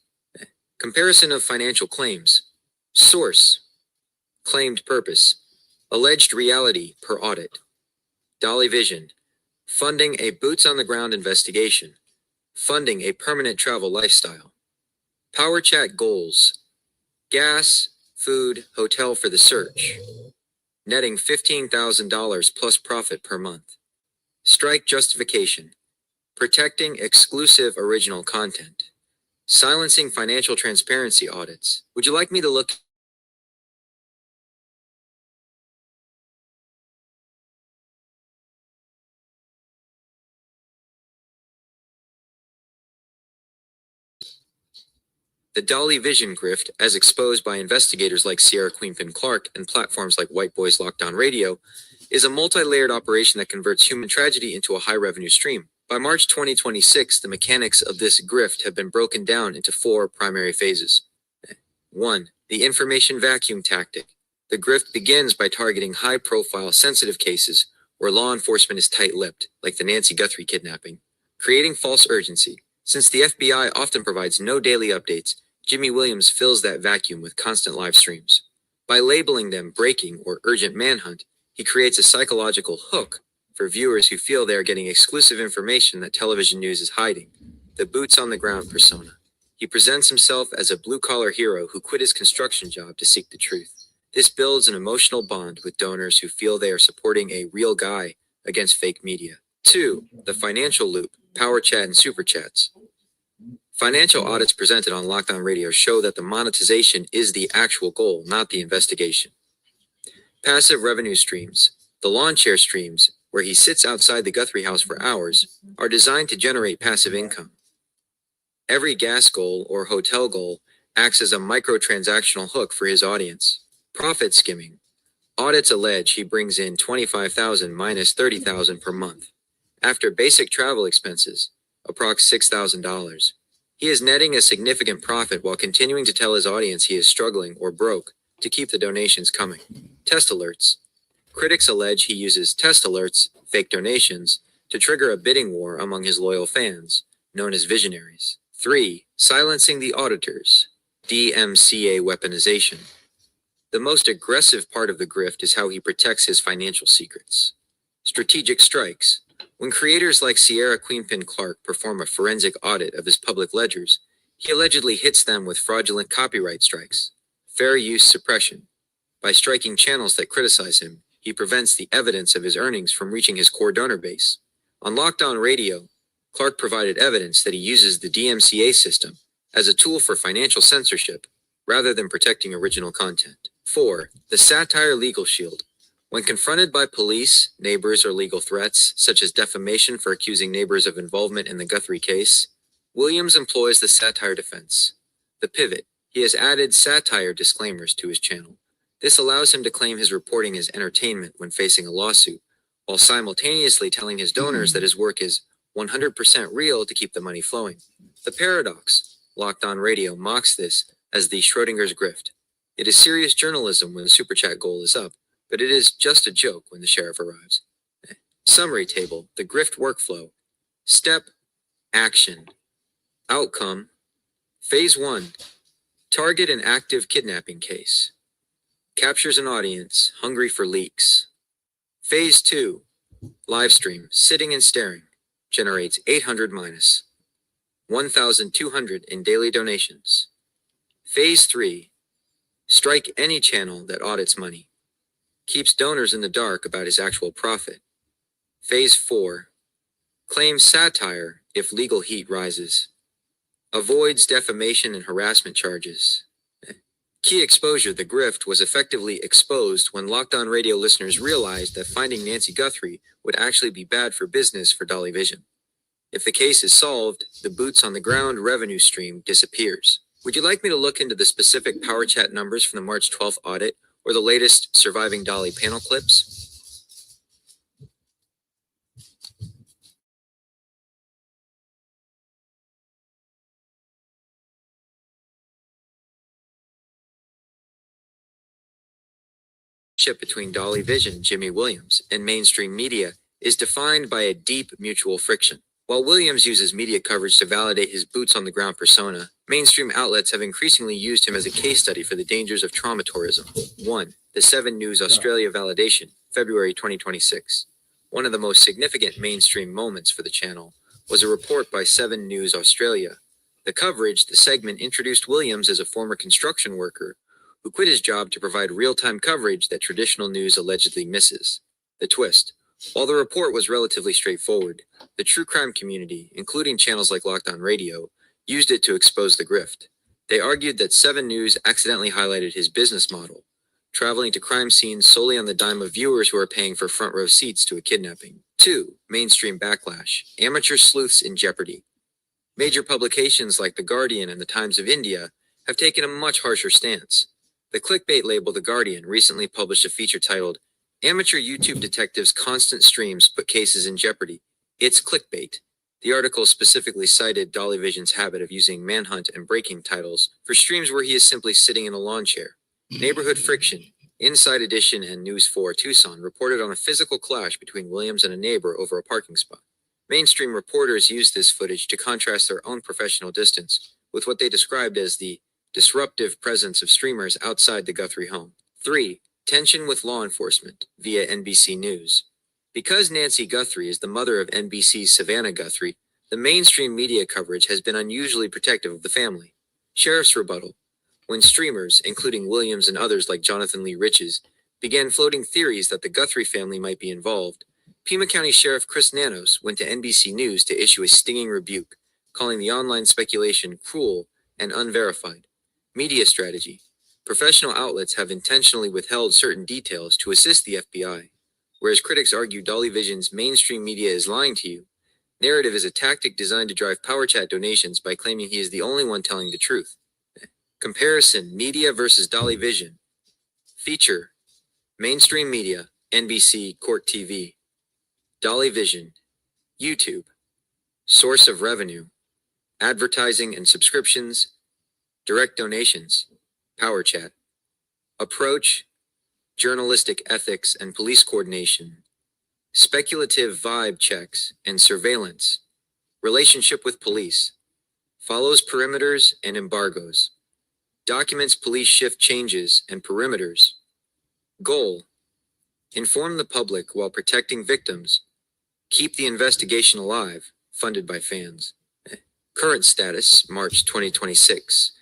[SPEAKER 2] Comparison of financial claims. Source. Claimed purpose. Alleged reality per audit. Dolly Vision. Funding a boots-on-the-ground investigation. Funding a permanent travel lifestyle. Power Chat goals. Gas, food, hotel for the search. Netting $15,000 plus profit per month. Strike justification. Protecting exclusive original content. Silencing financial transparency audits. Would you like me to look The Dolly Vision grift, as exposed by investigators like Sierra Queenpin Clark and platforms like White Boys Locked On Radio, is a multi-layered operation that converts human tragedy into a high-revenue stream. By March 2026, the mechanics of this grift have been broken down into 4 primary phases. 1. The information vacuum tactic. The grift begins by targeting high-profile, sensitive cases where law enforcement is tight-lipped, like the Nancy Guthrie kidnapping, creating false urgency. Since the FBI often provides no daily updates, Jimmy Williams fills that vacuum with constant live streams. By labeling them breaking or urgent manhunt, he creates a psychological hook for viewers who feel they are getting exclusive information that television news is hiding. The boots-on-the-ground persona. He presents himself as a blue-collar hero who quit his construction job to seek the truth. This builds an emotional bond with donors who feel they are supporting a real guy against fake media. 2. The financial loop, Power Chat and Super Chats. Financial audits presented on Locked On Radio show that the monetization is the actual goal, not the investigation. Passive revenue streams. The lawn chair streams, where he sits outside the Guthrie house for hours, are designed to generate passive income. Every gas goal or hotel goal acts as a microtransactional hook for his audience. Profit skimming. Audits allege he brings in $25,000 minus $30,000 per month. After basic travel expenses, approx $6,000, he is netting a significant profit while continuing to tell his audience he is struggling or broke to keep the donations coming. Test alerts. Critics allege he uses test alerts, fake donations, to trigger a bidding war among his loyal fans, known as visionaries. 3. Silencing the auditors. DMCA weaponization. The most aggressive part of the grift is how he protects his financial secrets. Strategic strikes. When creators like Sierra Queenpin Clark perform a forensic audit of his public ledgers, he allegedly hits them with fraudulent copyright strikes. Fair use suppression. By striking channels that criticize him, he prevents the evidence of his earnings from reaching his core donor base. On Locked On Radio, Clark provided evidence that he uses the DMCA system as a tool for financial censorship rather than protecting original content. 4. The satire legal shield. When confronted by police, neighbors, or legal threats, such as defamation for accusing neighbors of involvement in the Guthrie case, Williams employs the satire defense. The pivot. He has added satire disclaimers to his channel. This allows him to claim his reporting as entertainment when facing a lawsuit, while simultaneously telling his donors that his work is 100% real to keep the money flowing. The paradox. Locked On Radio mocks this as the Schrodinger's grift. It is serious journalism when the super chat goal is up, but it is just a joke when the sheriff arrives. Summary table, the grift workflow. Step, action. Outcome. Phase 1. Target an active kidnapping case. Captures an audience hungry for leaks. Phase 2. Live stream, sitting and staring. Generates 800 minus 1,200 in daily donations. Phase 3. Strike any channel that audits money. Keeps donors in the dark about his actual profit. Phase 4. Claims satire if legal heat rises. Avoids defamation and harassment charges. Key exposure, the grift, was effectively exposed when Locked On Radio listeners realized that finding Nancy Guthrie would actually be bad for business for Dolly Vision. If the case is solved, the boots on the ground revenue stream disappears. Would you like me to look into the specific Power Chat numbers from the March 12th audit or the latest Surviving Dolly panel clips? Between Dolly Vision, Jimmy Williams, and mainstream media is defined by a deep mutual friction. While Williams uses media coverage to validate his boots-on-the-ground persona, mainstream outlets have increasingly used him as a case study for the dangers of trauma tourism. 1. The 7 News Australia validation, February 2026. One of the most significant mainstream moments for the channel was a report by 7 News Australia. The coverage, the segment introduced Williams as a former construction worker who quit his job to provide real-time coverage that traditional news allegedly misses. The twist. While the report was relatively straightforward, the true crime community, including channels like Locked On Radio, used it to expose the grift. They argued that 7 News accidentally highlighted his business model, traveling to crime scenes solely on the dime of viewers who are paying for front-row seats to a kidnapping. 2. Mainstream backlash. Amateur sleuths in jeopardy. Major publications like The Guardian and The Times of India have taken a much harsher stance. The clickbait label The Guardian recently published a feature titled, Amateur YouTube Detectives' Constant Streams Put Cases in Jeopardy. It's clickbait. The article specifically cited Dolly Vision's habit of using manhunt and breaking titles for streams where he is simply sitting in a lawn chair. Neighborhood Friction, Inside Edition, and News 4 Tucson reported on a physical clash between Williams and a neighbor over a parking spot. Mainstream reporters used this footage to contrast their own professional distance with what they described as the disruptive presence of streamers outside the Guthrie home. 3. Tension with law enforcement via NBC News. Because Nancy Guthrie is the mother of NBC's Savannah Guthrie, the mainstream media coverage has been unusually protective of the family. Sheriff's rebuttal. When streamers, including Williams and others like Jonathan Lee Riches, began floating theories that the Guthrie family might be involved, Pima County Sheriff Chris Nanos went to NBC News to issue a stinging rebuke, calling the online speculation cruel and unverified. Media strategy. Professional outlets have intentionally withheld certain details to assist the FBI. Whereas critics argue Dolly Vision's mainstream media is lying to you, narrative is a tactic designed to drive Power Chat donations by claiming he is the only one telling the truth. Comparison, media versus Dolly Vision. Feature, mainstream media, NBC, Court TV. Dolly Vision, YouTube. Source of revenue, advertising and subscriptions, direct donations, Power Chat. Approach, journalistic ethics and police coordination, speculative vibe checks and surveillance, relationship with police, follows perimeters and embargoes, documents police shift changes and perimeters. Goal, inform the public while protecting victims, keep the investigation alive, funded by fans. Current status, March 2026.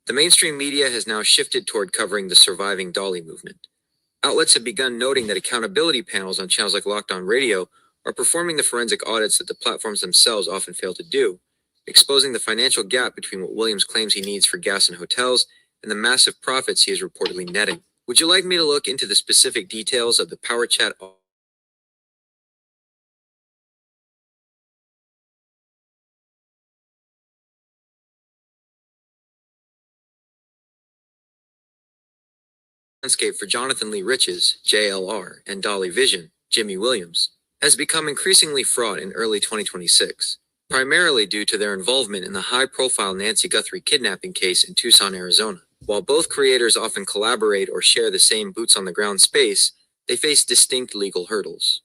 [SPEAKER 2] The mainstream media has now shifted toward covering the surviving Dolly movement. Outlets have begun noting that accountability panels on channels like Locked On Radio are performing the forensic audits that the platforms themselves often fail to do, exposing the financial gap between what Williams claims he needs for gas and hotels and the massive profits he is reportedly netting. Would you like me to look into the specific details of the Power Chat landscape for Jonathan Lee Riches, JLR, and Dolly Vision, Jimmy Williams, has become increasingly fraught in early 2026, primarily due to their involvement in the high-profile Nancy Guthrie kidnapping case in Tucson, Arizona. While both creators often collaborate or share the same boots-on-the-ground space, they face distinct legal hurdles.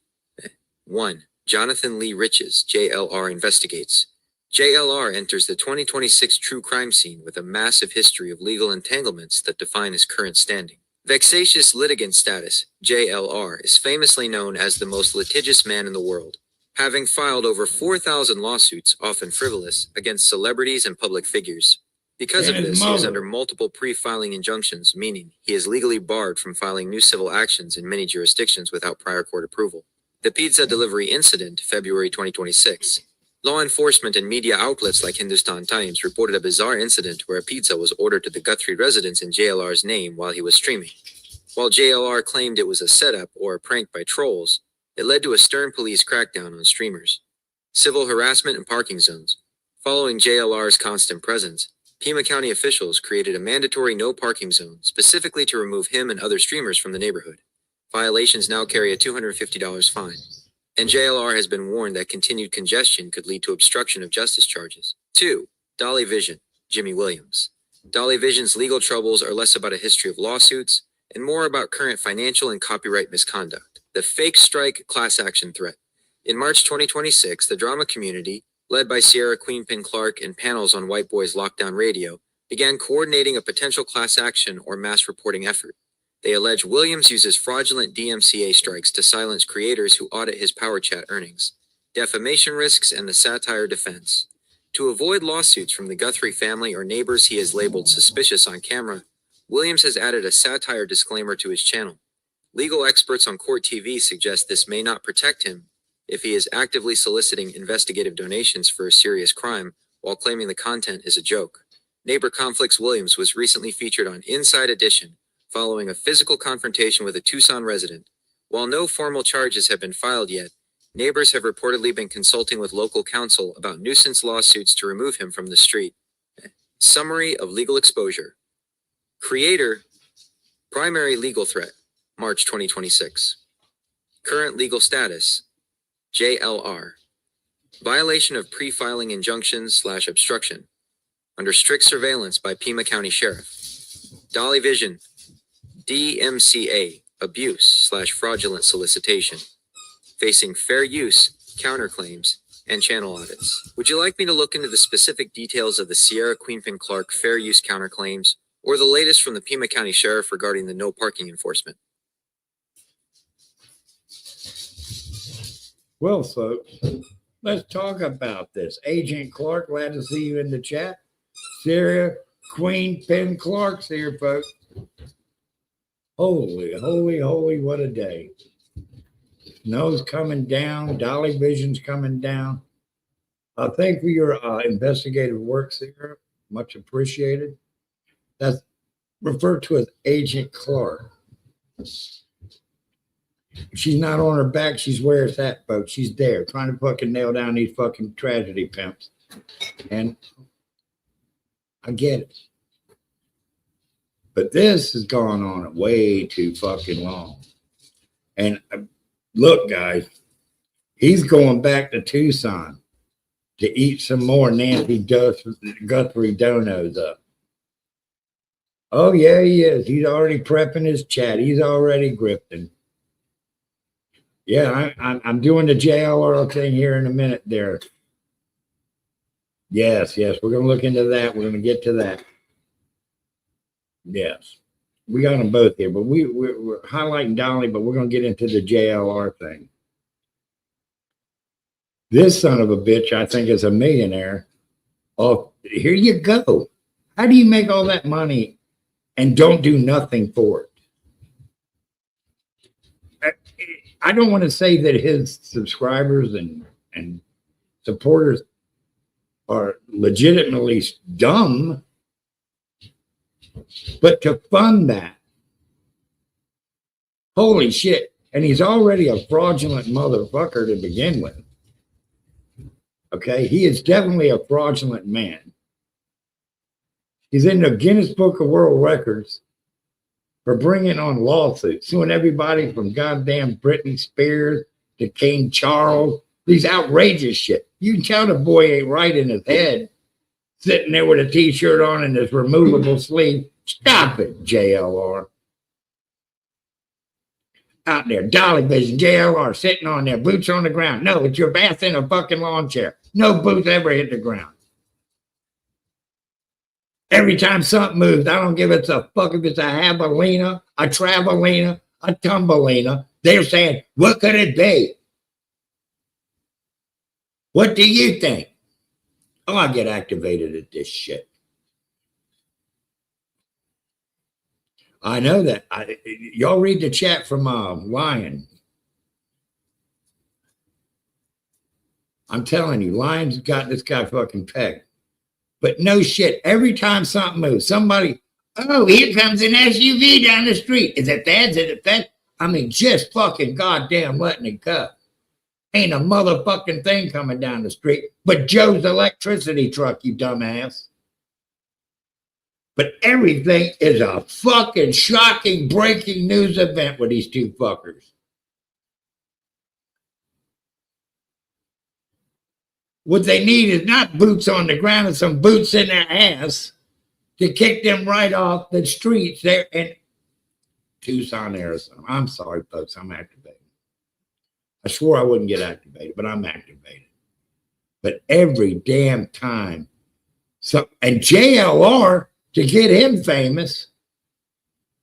[SPEAKER 2] 1. Jonathan Lee Riches, JLR investigates. JLR enters the 2026 true crime scene with a massive history of legal entanglements that define his current standing. Vexatious litigant status, JLR, is famously known as the most litigious man in the world, having filed over 4,000 lawsuits, often frivolous, against celebrities and public figures. Because of this, he is under multiple pre-filing injunctions, meaning he is legally barred from filing new civil actions in many jurisdictions without prior court approval. The pizza delivery incident, February 2026. Law enforcement and media outlets like Hindustan Times reported a bizarre incident where a pizza was ordered to the Guthrie residence in JLR's name while he was streaming. While JLR claimed it was a setup or a prank by trolls, it led to a stern police crackdown on streamers. Civil harassment and parking zones. Following JLR's constant presence, Pima County officials created a mandatory no parking zone specifically to remove him and other streamers from the neighborhood. Violations now carry a $250 fine. And JLR has been warned that continued congestion could lead to obstruction of justice charges. 2. Dolly Vision, Jimmy Williams. Dolly Vision's legal troubles are less about a history of lawsuits and more about current financial and copyright misconduct. The fake strike class action threat. In March 2026, the drama community, led by Sierra Queenpin Clark and panels on White Boys Lockdown Radio, began coordinating a potential class action or mass reporting effort. They allege Williams uses fraudulent DMCA strikes to silence creators who audit his Power Chat earnings, defamation risks, and the satire defense. To avoid lawsuits from the Guthrie family or neighbors he has labeled suspicious on camera, Williams has added a satire disclaimer to his channel. Legal experts on Court TV suggest this may not protect him if he is actively soliciting investigative donations for a serious crime while claiming the content is a joke. Neighbor Conflicts Williams was recently featured on Inside Edition, following a physical confrontation with a Tucson resident. While no formal charges have been filed yet, neighbors have reportedly been consulting with local counsel about nuisance lawsuits to remove him from the street. Summary of legal exposure. Creator, primary legal threat, March 2026. Current legal status, JLR. Violation of pre-filing injunctions/obstruction. Under strict surveillance by Pima County Sheriff. Dolly Vision, DMCA, abuse/fraudulent solicitation, facing fair use, counterclaims, and channel audits. Would you like me to look into the specific details of the Sierra Queenpin Clark fair use counterclaims, or the latest from the Pima County Sheriff regarding the no parking enforcement?
[SPEAKER 1] Well, folks, let's talk about this. Agent Clark, glad to see you in the chat. Sierra Queenpin Clark's here, folks. Holy, holy, holy, what a day. Snow's coming down. Dolly Vision's coming down. Thank you for your investigative work, Sarah. Much appreciated. That's referred to as Agent Clark. She's not on her back. She's where it's at, folks. She's there trying to fucking nail down these fucking tragedy pimps. And I get it. But this has gone on way too fucking long. And look, guys, he's going back to Tucson to eat some more Nancy Guthrie donuts up. Oh, yeah, he is. He's already prepping his chat. He's already grifting. Yeah, I'm doing the JLR thing here in a minute there. Yes, we're going to look into that. We're going to get to that. Yes, we got them both here, but we're highlighting Dolly, but we're going to get into the JLR thing. This son of a bitch, I think, is a millionaire. Oh, here you go. How do you make all that money and don't do nothing for it? I don't want to say that his subscribers and supporters are legitimately dumb, but to fund that Holy shit. And he's already a fraudulent motherfucker to begin with. Okay? He is definitely a fraudulent man. He's in the Guinness Book of World Records for bringing on lawsuits, suing everybody from goddamn Britney Spears to King Charles. These outrageous shit. You can tell the boy ain't right in his head, sitting there with a t-shirt on and his removable sleeve. Stop it, JLR. Out there, Dolly Vision, JLR, sitting on there, boots on the ground. No, it's your bath in a fucking lawn chair. No boots ever hit the ground. Every time something moves, I don't give a fuck if it's a javelina, a travelina, a tumbleina. They're saying, what could it be? What do you think? Oh, I get activated at this shit. I know that. Y'all read the chat from Lion. I'm telling you, Lion's got this guy fucking pegged. But no shit. Every time something moves, somebody, oh, here comes an SUV down the street. Is it that? Is it that? I mean, just fucking goddamn letting it go. Ain't a motherfucking thing coming down the street but Joe's electricity truck, you dumbass. But everything is a fucking shocking breaking news event with these two fuckers. What they need is not boots on the ground and some boots in their ass to kick them right off the streets there in Tucson, Arizona. I'm sorry, folks, I'm activated. I swore I wouldn't get activated, but I'm activated. But every damn time, and JLR, to get him famous,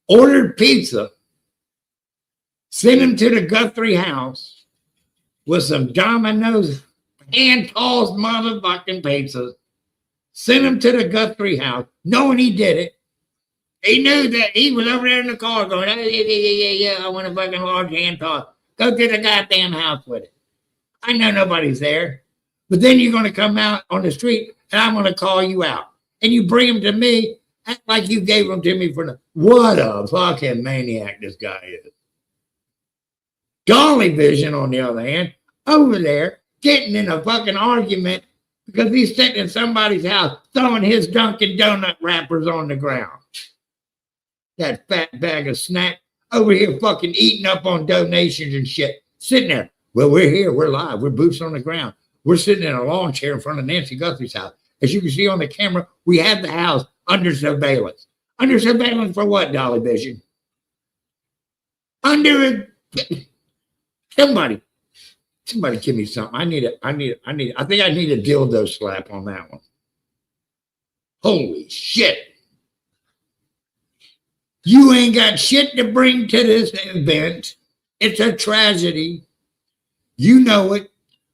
[SPEAKER 1] ordered pizza, sent him to the Guthrie house with some Domino's hand-tossed motherfucking pizzas, sent him to the Guthrie house, knowing he did it. He knew that he was over there in the car going, oh, yeah, I want a fucking large hand-toss. Go to the goddamn house with it. I know nobody's there. But then you're going to come out on the street and I'm going to call you out. And you bring them to me, act like you gave them to me for the. What a fucking maniac this guy is. Dolly Vision, on the other hand, over there, getting in a fucking argument because he's sitting in somebody's house throwing his Dunkin' Donut wrappers on the ground. That fat bag of snack over here fucking eating up on donations and shit. Sitting there. Well, we're here. We're live. We're boots on the ground. We're sitting in a lawn chair in front of Nancy Guthrie's house. As you can see on the camera, we have the house under surveillance. Under surveillance for what, Dolly Vision? Somebody give me something. I think I need a dildo slap on that one. Holy shit. You ain't got shit to bring to this event. It's a tragedy. You know it.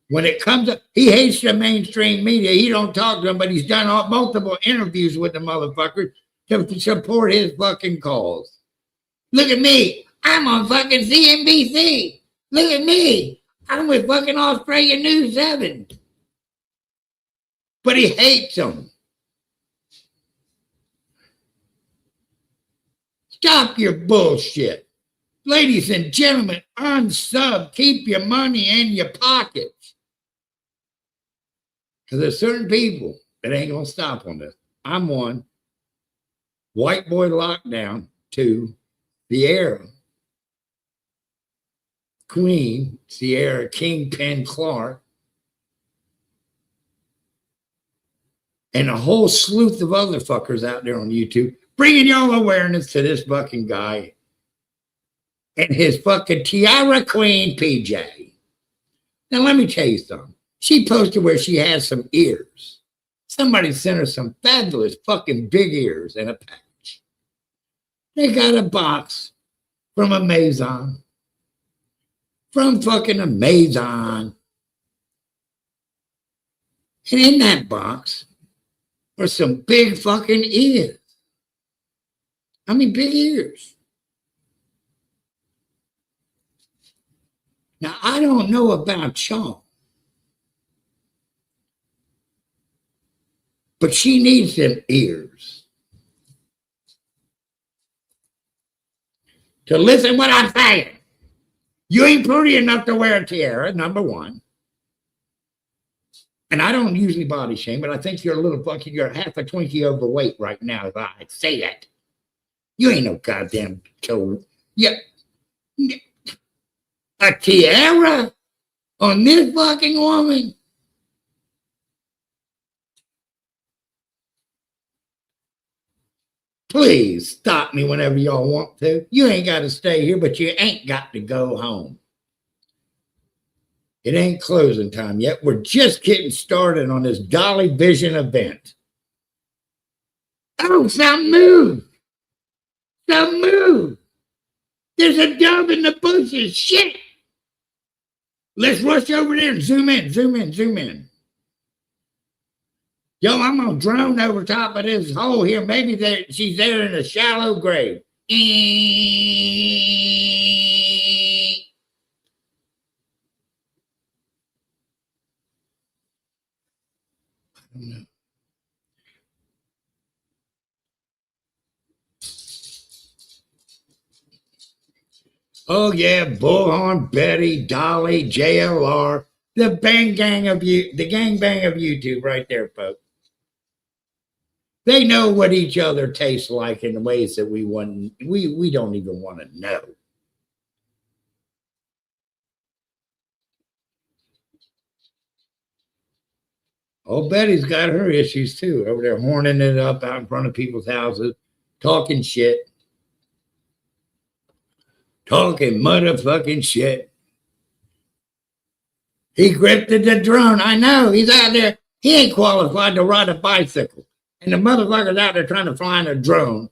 [SPEAKER 1] When it comes up, he hates the mainstream media. He don't talk to them, but he's done multiple interviews with the motherfuckers to support his fucking cause. Look at me. I'm on fucking CNBC. Look at me. I'm with fucking Australia News 7. But he hates them. Stop your bullshit. Ladies and gentlemen, unsub. Keep your money in your pockets. Because there's certain people that ain't going to stop on this. I'm one. White boy lockdown. 2. Sierra. Queen. Sierra Kingpin Clark. And a whole sleuth of other fuckers out there on YouTube bringing y'all awareness to this fucking guy and his fucking Tiara Queen PJ. Now, let me tell you something. She posted where she has some ears. Somebody sent her some fabulous fucking big ears in a package. They got a box from Amazon. From fucking Amazon. And in that box are some big fucking ears. I mean, big ears. Now, I don't know about y'all, but she needs them ears. to listen what I'm saying. You ain't pretty enough to wear a tiara, number one. And I don't usually body shame, but I think you're a little fucking, you're half a Twinkie overweight right now, if I say that. You ain't no goddamn killer. Yeah. A tiara on this fucking woman? Please stop me whenever y'all want to. You ain't got to stay here, but you ain't got to go home. It ain't closing time yet. We're just getting started on this Dolly Vision event. Oh, something moved. Something moved. There's a dove in the bushes. Shit. Let's rush over there and zoom in, zoom in, zoom in. Yo, I'm going to drone over top of this hole here. Maybe she's there in a shallow grave. Oh yeah, Bullhorn, Betty, Dolly, JLR, the gang of YouTube right there, folks. They know what each other tastes like in ways that we don't even want to know. Oh, Betty's got her issues too, over there horning it up out in front of people's houses, talking shit. Talking motherfucking shit. He grifted the drone. I know. He's out there. He ain't qualified to ride a bicycle. And the motherfucker's out there trying to fly in a drone.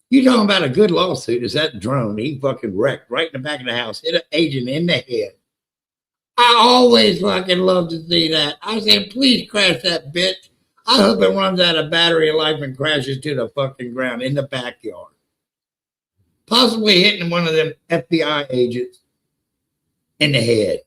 [SPEAKER 1] You talking about a good lawsuit is that drone. He fucking wrecked right in the back of the house. Hit an agent in the head. I always fucking love to see that. I said, please crash that bitch. I hope it runs out of battery life and crashes to the fucking ground in the backyard. Possibly hitting one of them FBI agents in the head.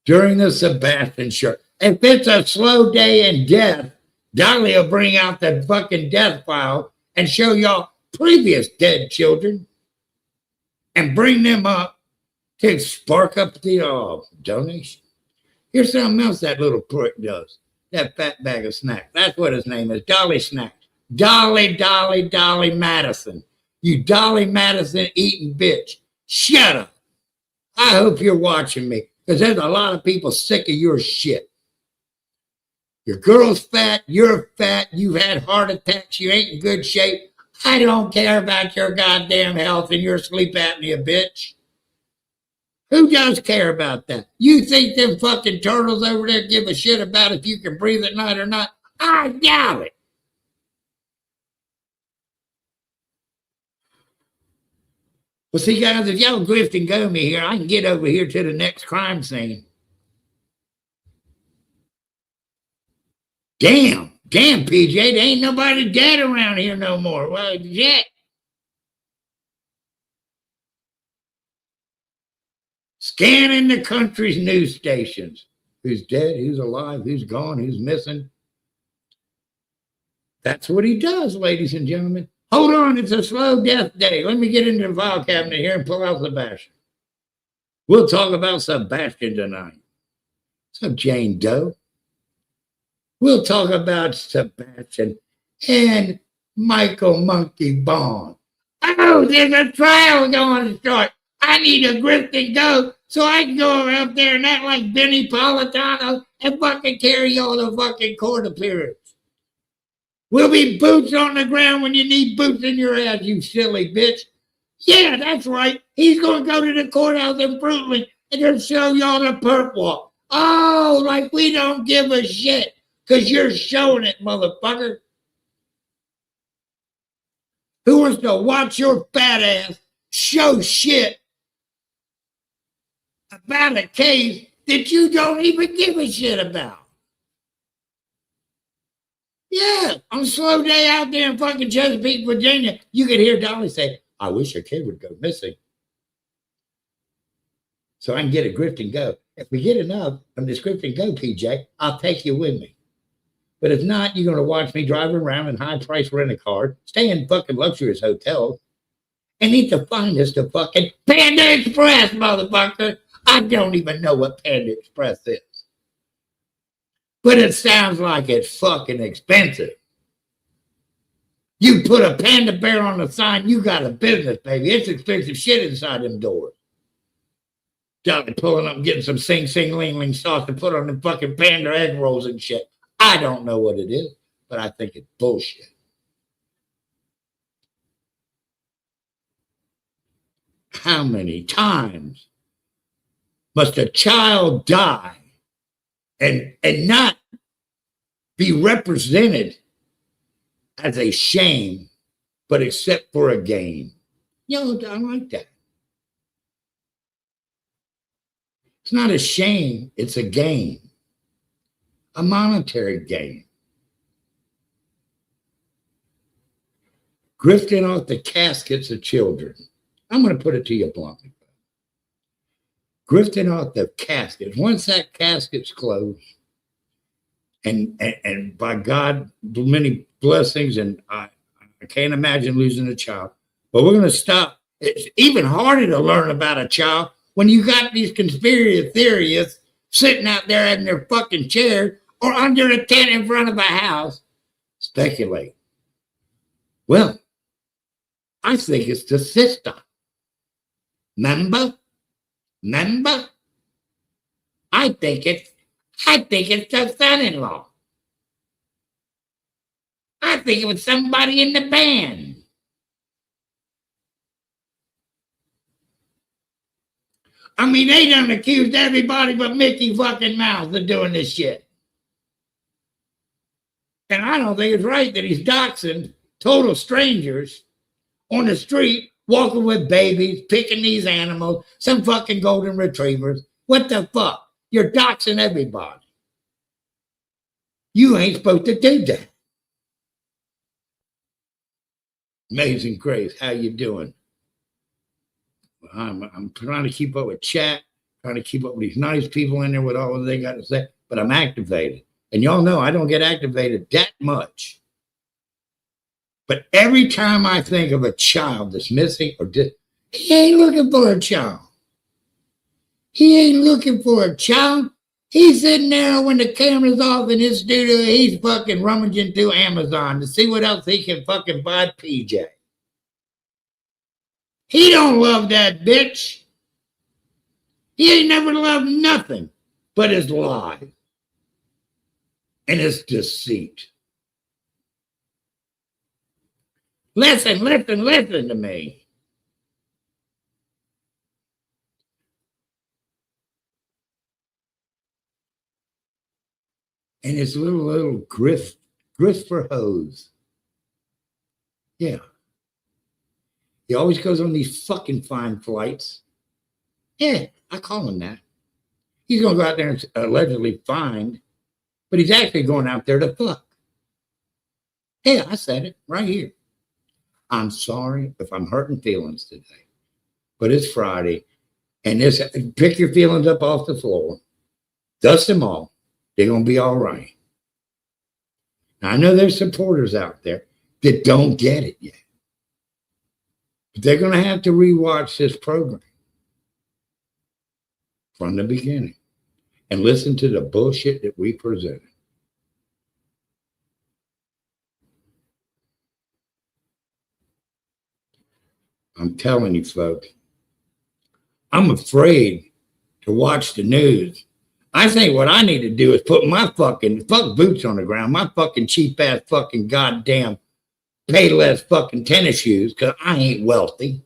[SPEAKER 1] During the Sebastian show. If it's a slow day in death, Dolly will bring out the fucking death file and show y'all previous dead children and bring them up to spark up the donation. Here's something else that little prick does. That fat bag of snacks. That's what his name is. Dolly Snacks. Dolly Madison. You Dolly Madison eating bitch. Shut up. I hope you're watching me because there's a lot of people sick of your shit. Your girl's fat. You're fat. You've had heart attacks. You ain't in good shape. I don't care about your goddamn health and your sleep apnea, bitch. Who does care about that? You think them fucking turtles over there give a shit about if you can breathe at night or not? I doubt it. Well, see, guys, if y'all grift and go me here, I can get over here to the next crime scene. Damn, PJ, there ain't nobody dead around here no more. Well, yet. Scanning the country's news stations. Who's dead, who's alive, who's gone, who's missing. That's what he does, ladies and gentlemen. Hold on, it's a slow death day. Let me get into the file cabinet here and pull out Sebastian. We'll talk about Sebastian tonight. So Jane Doe. We'll talk about Sebastian and Michael Monkey Bond. Oh, there's a trial going to start. I need a grift and go so I can go up there and act like Benny Politano and fucking carry all the fucking court appearance. We'll be boots on the ground when you need boots in your ass, you silly bitch. Yeah, that's right. He's going to go to the courthouse in Fruitland and just show y'all the perp walk. Oh, like we don't give a shit because you're showing it, motherfucker. Who wants to watch your fat ass show shit about a case that you don't even give a shit about? Yeah, on a slow day out there in fucking Chesapeake, Virginia, you could hear Dolly say, I wish a kid would go missing so I can get a grift and go. If we get enough from this grift and go, PJ, I'll take you with me. But if not, you're going to watch me driving around in high-priced rent-a-car, stay in fucking luxurious hotels, and eat the finest of fucking Panda Express, motherfucker. I don't even know what Panda Express is. But it sounds like it's fucking expensive. You put a Panda Bear on the sign, you got a business, baby. It's expensive shit inside them doors. Dolly pulling up and getting some Sing Sing Ling Ling sauce to put on the fucking Panda egg rolls and shit. I don't know what it is, but I think it's bullshit. How many times must a child die and not be represented as a shame, but except for a gain? You know, I like that. It's not a shame, it's a gain, a monetary gain. Grifting off the caskets of children. I'm going to put it to you bluntly. Grifting off the caskets. Once that casket's closed, and by God, many blessings, and I can't imagine losing a child, but we're going to stop. It's even harder to learn about a child when you got these conspiracy theorists sitting out there in their fucking chair or under a tent in front of a house speculate. Well, I think it's the sister. Remember? I think it's the son-in-law. I think it was somebody in the band. I mean, they done accused everybody but Mickey fucking Mouse of doing this shit. And I don't think it's right that he's doxing total strangers on the street, walking with babies, picking these animals, some fucking golden retrievers. What the fuck? You're doxing everybody. You ain't supposed to do that. Amazing Grace, how you doing? I'm trying to keep up with chat, trying to keep up with these nice people in there with all they got to say, but I'm activated. And y'all know I don't get activated that much. But every time I think of a child that's missing or he ain't looking for a child. He ain't looking for a child. He's sitting there when the camera's off in his studio. He's fucking rummaging through Amazon to see what else he can fucking buy PJ. He don't love that bitch. He ain't never loved nothing but his lie and his deceit. Listen to me. And his little grist for hose. Yeah. He always goes on these fucking fine flights. Yeah, I call him that. He's going to go out there and allegedly find, but he's actually going out there to fuck. Yeah, I said it right here. I'm sorry if I'm hurting feelings today, but it's Friday, and pick your feelings up off the floor, dust them off. They're going to be all right. Now, I know there's supporters out there that don't get it yet. But they're going to have to rewatch this program from the beginning and listen to the bullshit that we presented. I'm telling you, folks, I'm afraid to watch the news. I think what I need to do is put my fuck boots on the ground, my fucking cheap ass fucking goddamn Payless fucking tennis shoes, because I ain't wealthy.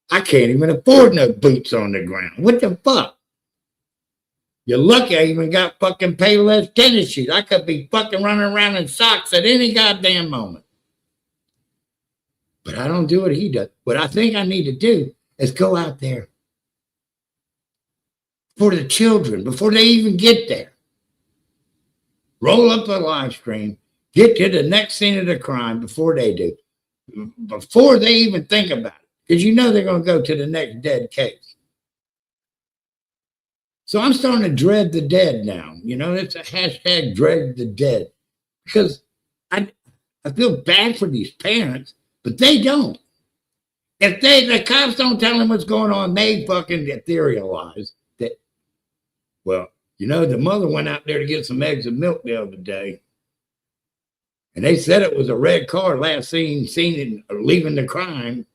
[SPEAKER 1] I can't even afford no boots on the ground. What the fuck? You're lucky I even got fucking Payless tennis shoes. I could be fucking running around in socks at any goddamn moment. But I don't do what he does. What I think I need to do is go out there for the children before they even get there. Roll up a live stream, get to the next scene of the crime before they do, before they even think about it, because you know they're going to go to the next dead case. So I'm starting to dread the dead now. You know, it's a hashtag dread the dead because I feel bad for these parents, but they don't. If the cops don't tell them what's going on, they fucking etherealize that. Well, you know, the mother went out there to get some eggs and milk the other day, and they said it was a red car last seen leaving the crime.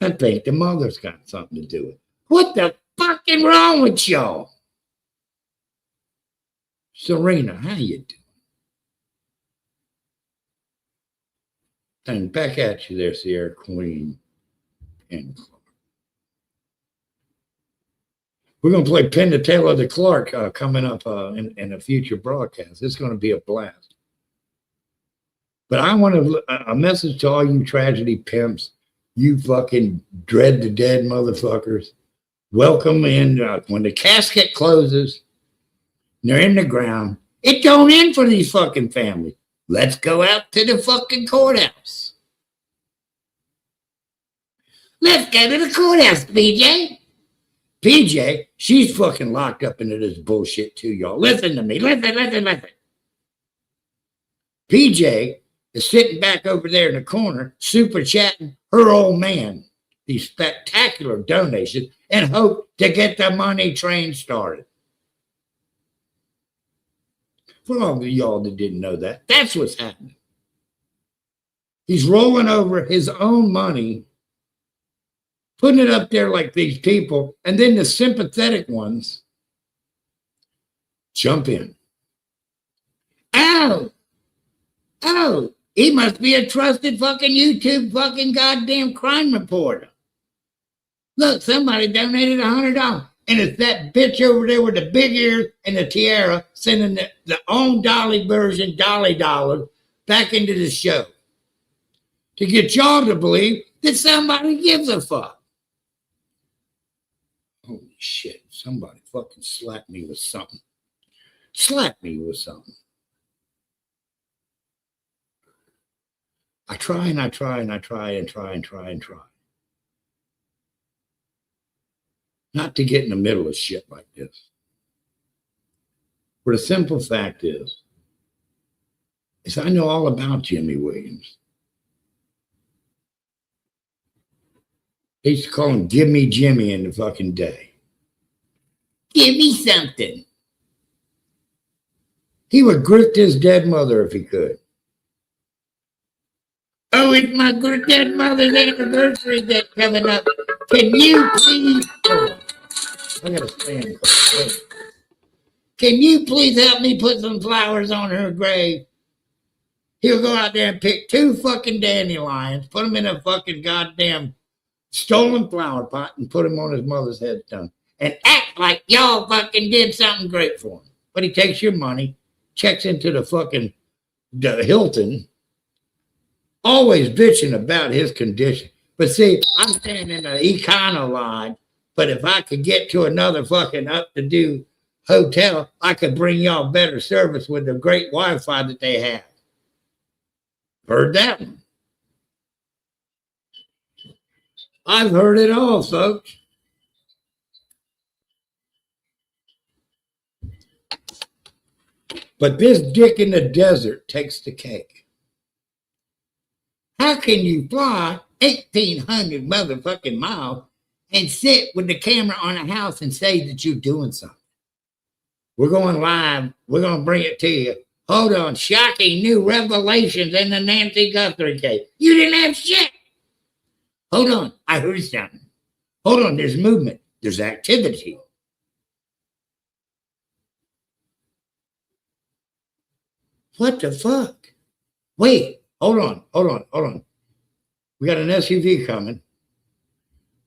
[SPEAKER 1] I think the mother's got something to do with it. What the fucking wrong with y'all? Serena, how you doing? And back at you there, Sierra Queen. And we're going to play Pin the Tail of the Clark coming up in a future broadcast. It's going to be a blast. But I want a message to all you tragedy pimps, you fucking dread the dead motherfuckers. Welcome in. When the casket closes, and they're in the ground, it don't end for these fucking families. Let's go out to the fucking courthouse. Let's go to the courthouse, PJ. PJ, she's fucking locked up into this bullshit too, y'all. Listen to me. Listen. PJ is sitting back over there in the corner, super chatting her old man these spectacular donations and hope to get the money train started. For all of y'all that didn't know that, that's what's happening. He's rolling over his own money, putting it up there like these people, and then the sympathetic ones jump in. Oh, he must be a trusted fucking YouTube fucking goddamn crime reporter. Look, somebody donated $100. And it's that bitch over there with the big ears and the tiara sending the own Dolly version, Dolly dollars, back into the show to get y'all to believe that somebody gives a fuck. Holy shit, somebody fucking slap me with something. Slap me with something. I try. Not to get in the middle of shit like this. But the simple fact is I know all about Jimmy Williams. They used to call him Give Me Jimmy in the fucking day. Give me something. He would grift his dead mother if he could. Oh, it's my good dead mother's anniversary that's coming up. Can you please... I gotta stand. Can you please help me put some flowers on her grave? He'll go out there and pick 2 fucking dandelions, put them in a fucking goddamn stolen flower pot, and put them on his mother's headstone. And act like y'all fucking did something great for him. But he takes your money, checks into the Hilton, always bitching about his condition. But see, I'm staying in the econo line. But if I could get to another fucking up-to-do hotel, I could bring y'all better service with the great Wi-Fi that they have. Heard that one? I've heard it all, folks. But this dick in the desert takes the cake. How can you fly 1,800 motherfucking miles and sit with the camera on a house and say that you're doing something? We're going live. We're going to bring it to you. Hold on. Shocking new revelations in the Nancy Guthrie case. You didn't have shit. Hold on. I heard something. Hold on. There's movement. There's activity. What the fuck? Wait. Hold on. We got an SUV coming.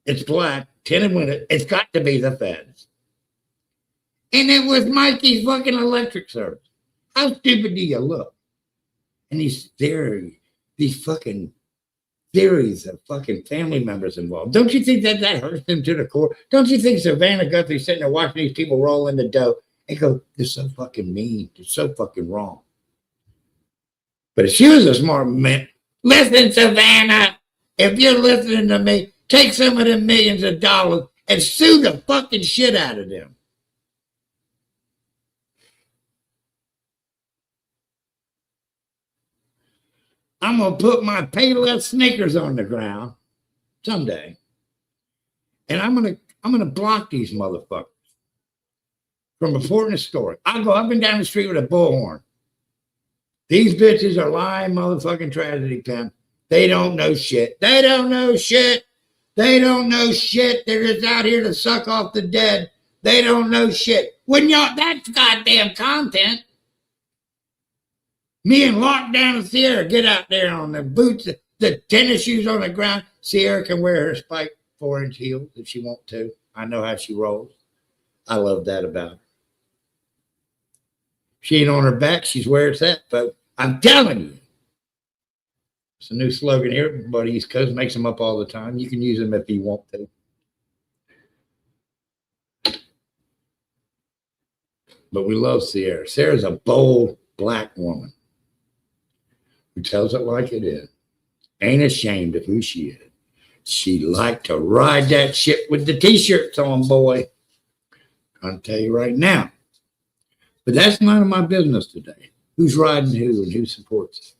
[SPEAKER 1] It's black, tinted window. It's got to be the feds. And it was Mikey's fucking electric service. How stupid do you look? And these fucking theories of fucking family members involved. Don't you think that hurts them to the core? Don't you think Savannah Guthrie's sitting there watching these people roll in the dough and go, they're so fucking mean. They're so fucking wrong. But if she was a smart man, listen, Savannah, if you're listening to me, take some of them millions of dollars and sue the fucking shit out of them. I'm going to put my Payless Snickers on the ground someday. And I'm going to block these motherfuckers from reporting a story. I'll go up and down the street with a bullhorn. These bitches are lying motherfucking tragedy pimp. They don't know shit. They don't know shit. They don't know shit. They're just out here to suck off the dead. They don't know shit. When y'all, that's goddamn content. Me and Lockdown and Sierra get out there on the boots, the tennis shoes on the ground. Sierra can wear her spike 4-inch heels if she wants to. I know how she rolls. I love that about her. She ain't on her back. She's where it's at, folks. I'm telling you. It's a new slogan here. Everybody East Coast makes them up all the time. You can use them if you want to. But we love Sierra. Sierra's a bold black woman who tells it like it is. Ain't ashamed of who she is. She liked to ride that shit with the t-shirts on, boy. I'll tell you right now. But that's none of my business today. Who's riding who and who supports it.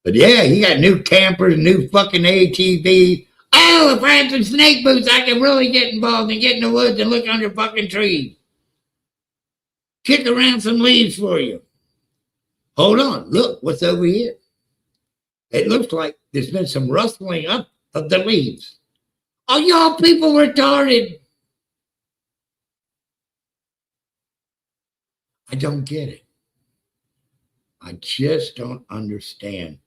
[SPEAKER 1] But yeah, you got new campers, new fucking ATVs. Oh, if I had some snake boots, I could really get involved and get in the woods and look under fucking trees. Kick around some leaves for you. Hold on, look what's over here. It looks like there's been some rustling up of the leaves. Are y'all people retarded? I don't get it. I just don't understand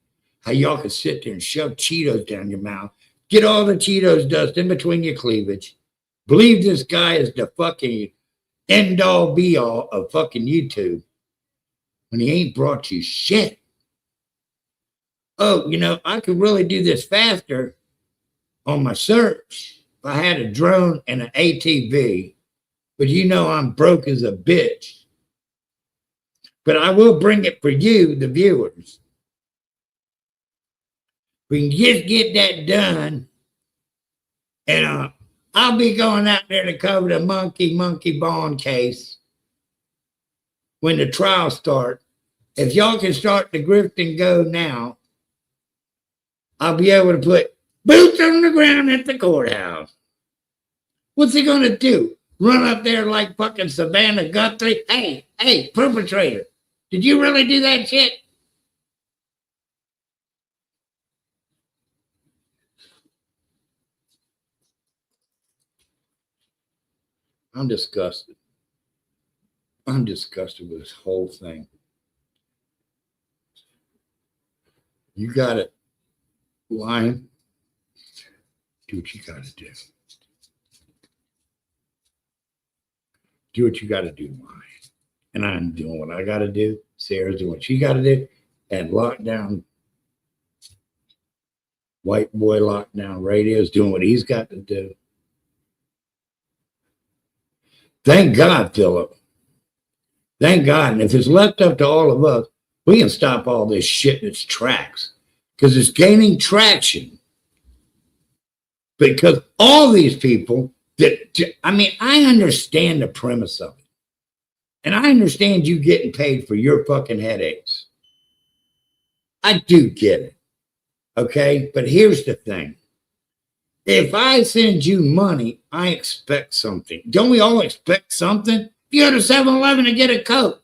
[SPEAKER 1] how y'all could sit there and shove Cheetos down your mouth, get all the Cheetos dust in between your cleavage, believe this guy is the fucking end-all be-all of fucking YouTube when he ain't brought you shit. Oh, you know, I could really do this faster on my search if I had a drone and an ATV, but you know I'm broke as a bitch. But I will bring it for you, the viewers. We can just get that done. And I'll be going out there to cover the monkey bond case when the trial starts. If y'all can start the Grifting go now, I'll be able to put boots on the ground at the courthouse. What's he going to do? Run up there like fucking Savannah Guthrie? Hey, perpetrator. Did you really do that shit? I'm disgusted. I'm disgusted with this whole thing. You got it, Lion. Do what you got to do. Do what you got to do, Lion. And I'm doing what I got to do. Sarah's doing what she got to do. And Lockdown, White Boy Lockdown Radio is doing what he's got to do. Thank God, Philip. Thank God. And if it's left up to all of us, we can stop all this shit in its tracks because it's gaining traction. Because all these people I understand the premise of it. And I understand you getting paid for your fucking headaches. I do get it. Okay? But here's the thing. If I send you money, I expect something. Don't we all expect something? If you go to 7-Eleven to get a Coke,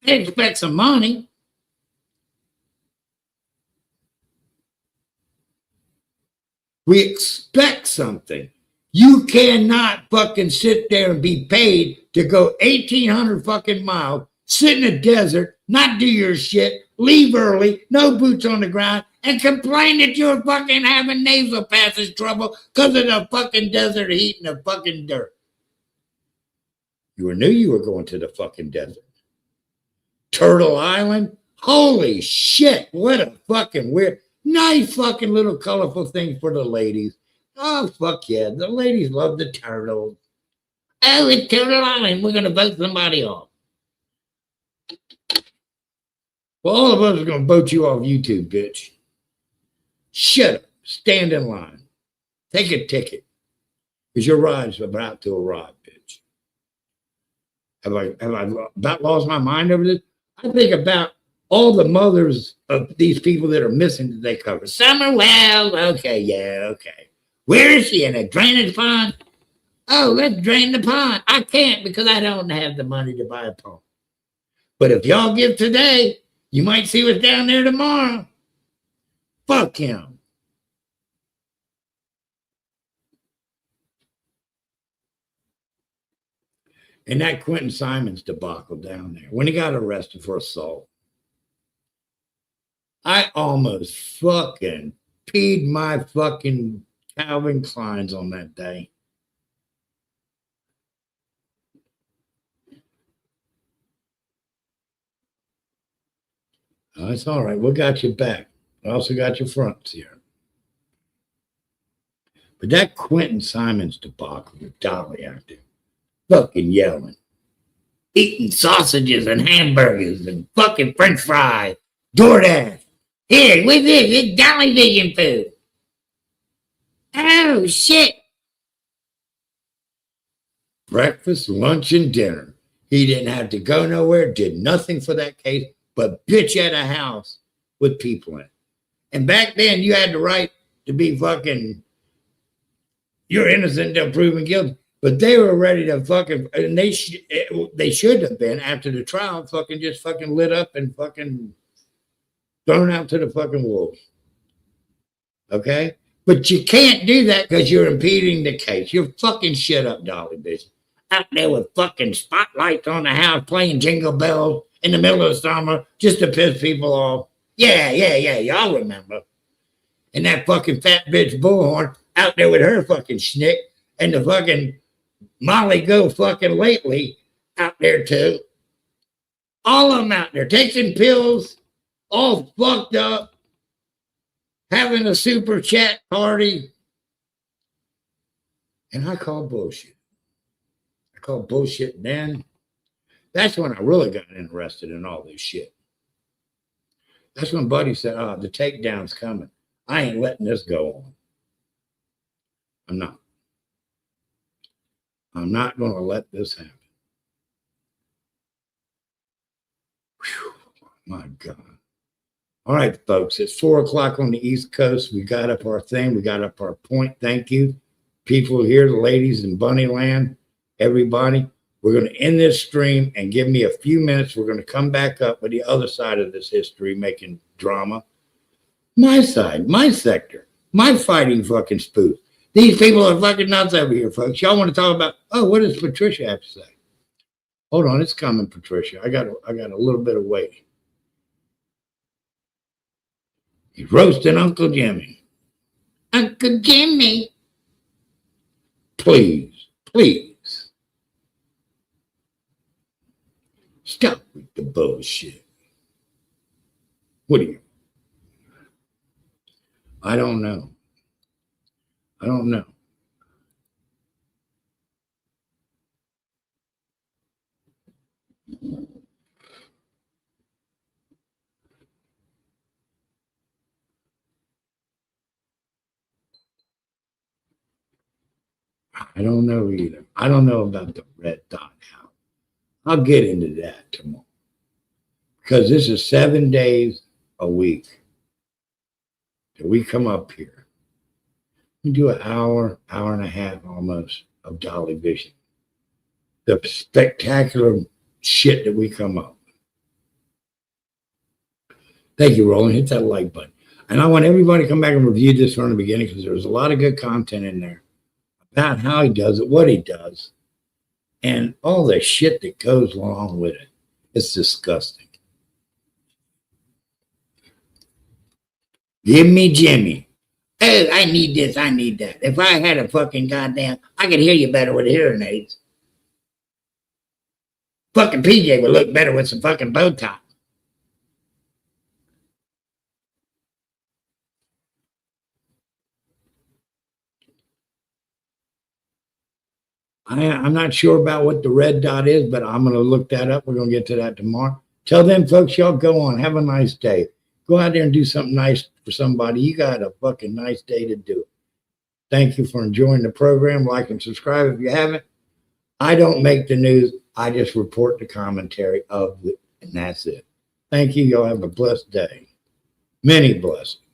[SPEAKER 1] they expect some money. We expect something. You cannot fucking sit there and be paid to go 1,800 fucking miles, sit in the desert, not do your shit, leave early, no boots on the ground, and complain that you're fucking having nasal passage trouble because of the fucking desert heat and the fucking dirt. You knew you were going to the fucking desert. Turtle Island? Holy shit, what a fucking weird, nice fucking little colorful thing for the ladies. Oh, fuck yeah. The ladies love the turtles. Oh, it's Turtle Island. We're going to vote somebody off. Well, all of us are going to vote you off YouTube, bitch. Shut up. Stand in line. Take a ticket. Because your ride's about to arrive, bitch. Have I about lost my mind over this? I think about all the mothers of these people that are missing that they cover. Summer Wells. Okay, yeah, okay. Where is she? In a drainage pond? Oh, let's drain the pond. I can't because I don't have the money to buy a pond. But if y'all give today, you might see what's down there tomorrow. Fuck him. And that Quentin Simons debacle down there, when he got arrested for assault, I almost fucking peed my fucking Calvin Kleins on that day. Oh, it's all right. We got your back. I also got your fronts here. But that Quentin Simons debacle with Dolly out there, fucking yelling, eating sausages and hamburgers and fucking French fries, DoorDash. Here, what's this? It's Dolly Vision food. Oh, shit. Breakfast, lunch, and dinner. He didn't have to go nowhere, did nothing for that case, but bitch at a house with people in it. And back then, you had the right to be fucking, you're innocent until proven guilty. But they were ready to fucking, and they should have been after the trial, fucking just fucking lit up and fucking thrown out to the fucking wolves. Okay? But you can't do that because you're impeding the case. You're fucking shit up, Dolly, bitch. Out there with fucking spotlights on the house playing jingle bells in the middle of summer just to piss people off. Yeah, y'all remember. And that fucking fat bitch Bullhorn out there with her fucking schnick and the fucking Molly Go fucking lately out there too. All of them out there taking pills, all fucked up, having a super chat party. And I call bullshit. I call bullshit then. That's when I really got interested in all this shit. That's when Buddy said, oh, the takedown's coming. I ain't letting this go on. I'm not. I'm not going to let this happen. Whew, my God. All right, folks, it's 4:00 on the East Coast. We got up our thing. We got up our point. Thank you. People here, the ladies in Bunnyland, everybody. We're going to end this stream and give me a few minutes. We're going to come back up with the other side of this history, making drama. My side, my sector, my fighting fucking spoof. These people are fucking nuts over here, folks. Y'all want to talk about, oh, what does Patricia have to say? Hold on, it's coming, Patricia. I got a little bit of waiting. He's roasting Uncle Jimmy. Uncle Jimmy. Please, please. Stop with the bullshit. What are you? I don't know. I don't know. I don't know either. I don't know about the red dot now. I'll get into that tomorrow. Because this is 7 days a week that we come up here. We do an hour and a half almost of Dolly Vision. The spectacular shit that we come up with. Thank you, Roland. Hit that like button. And I want everybody to come back and review this from the beginning because there's a lot of good content in there about how he does it, what he does, and all the shit that goes along with it. It's disgusting. Give me Jimmy. Oh, I need this, I need that. If I had a fucking goddamn, I could hear you better with hearing aids. Fucking PJ would look better with some fucking Botox. I'm not sure about what the red dot is, but I'm going to look that up. We're going to get to that tomorrow. Tell them folks, y'all go on. Have a nice day. Go out there and do something nice for somebody. You got a fucking nice day to do it. Thank you for enjoying the program. Like and subscribe if you haven't. I don't make the news. I just report the commentary of it, and that's it. Thank you. Y'all have a blessed day. Many blessings.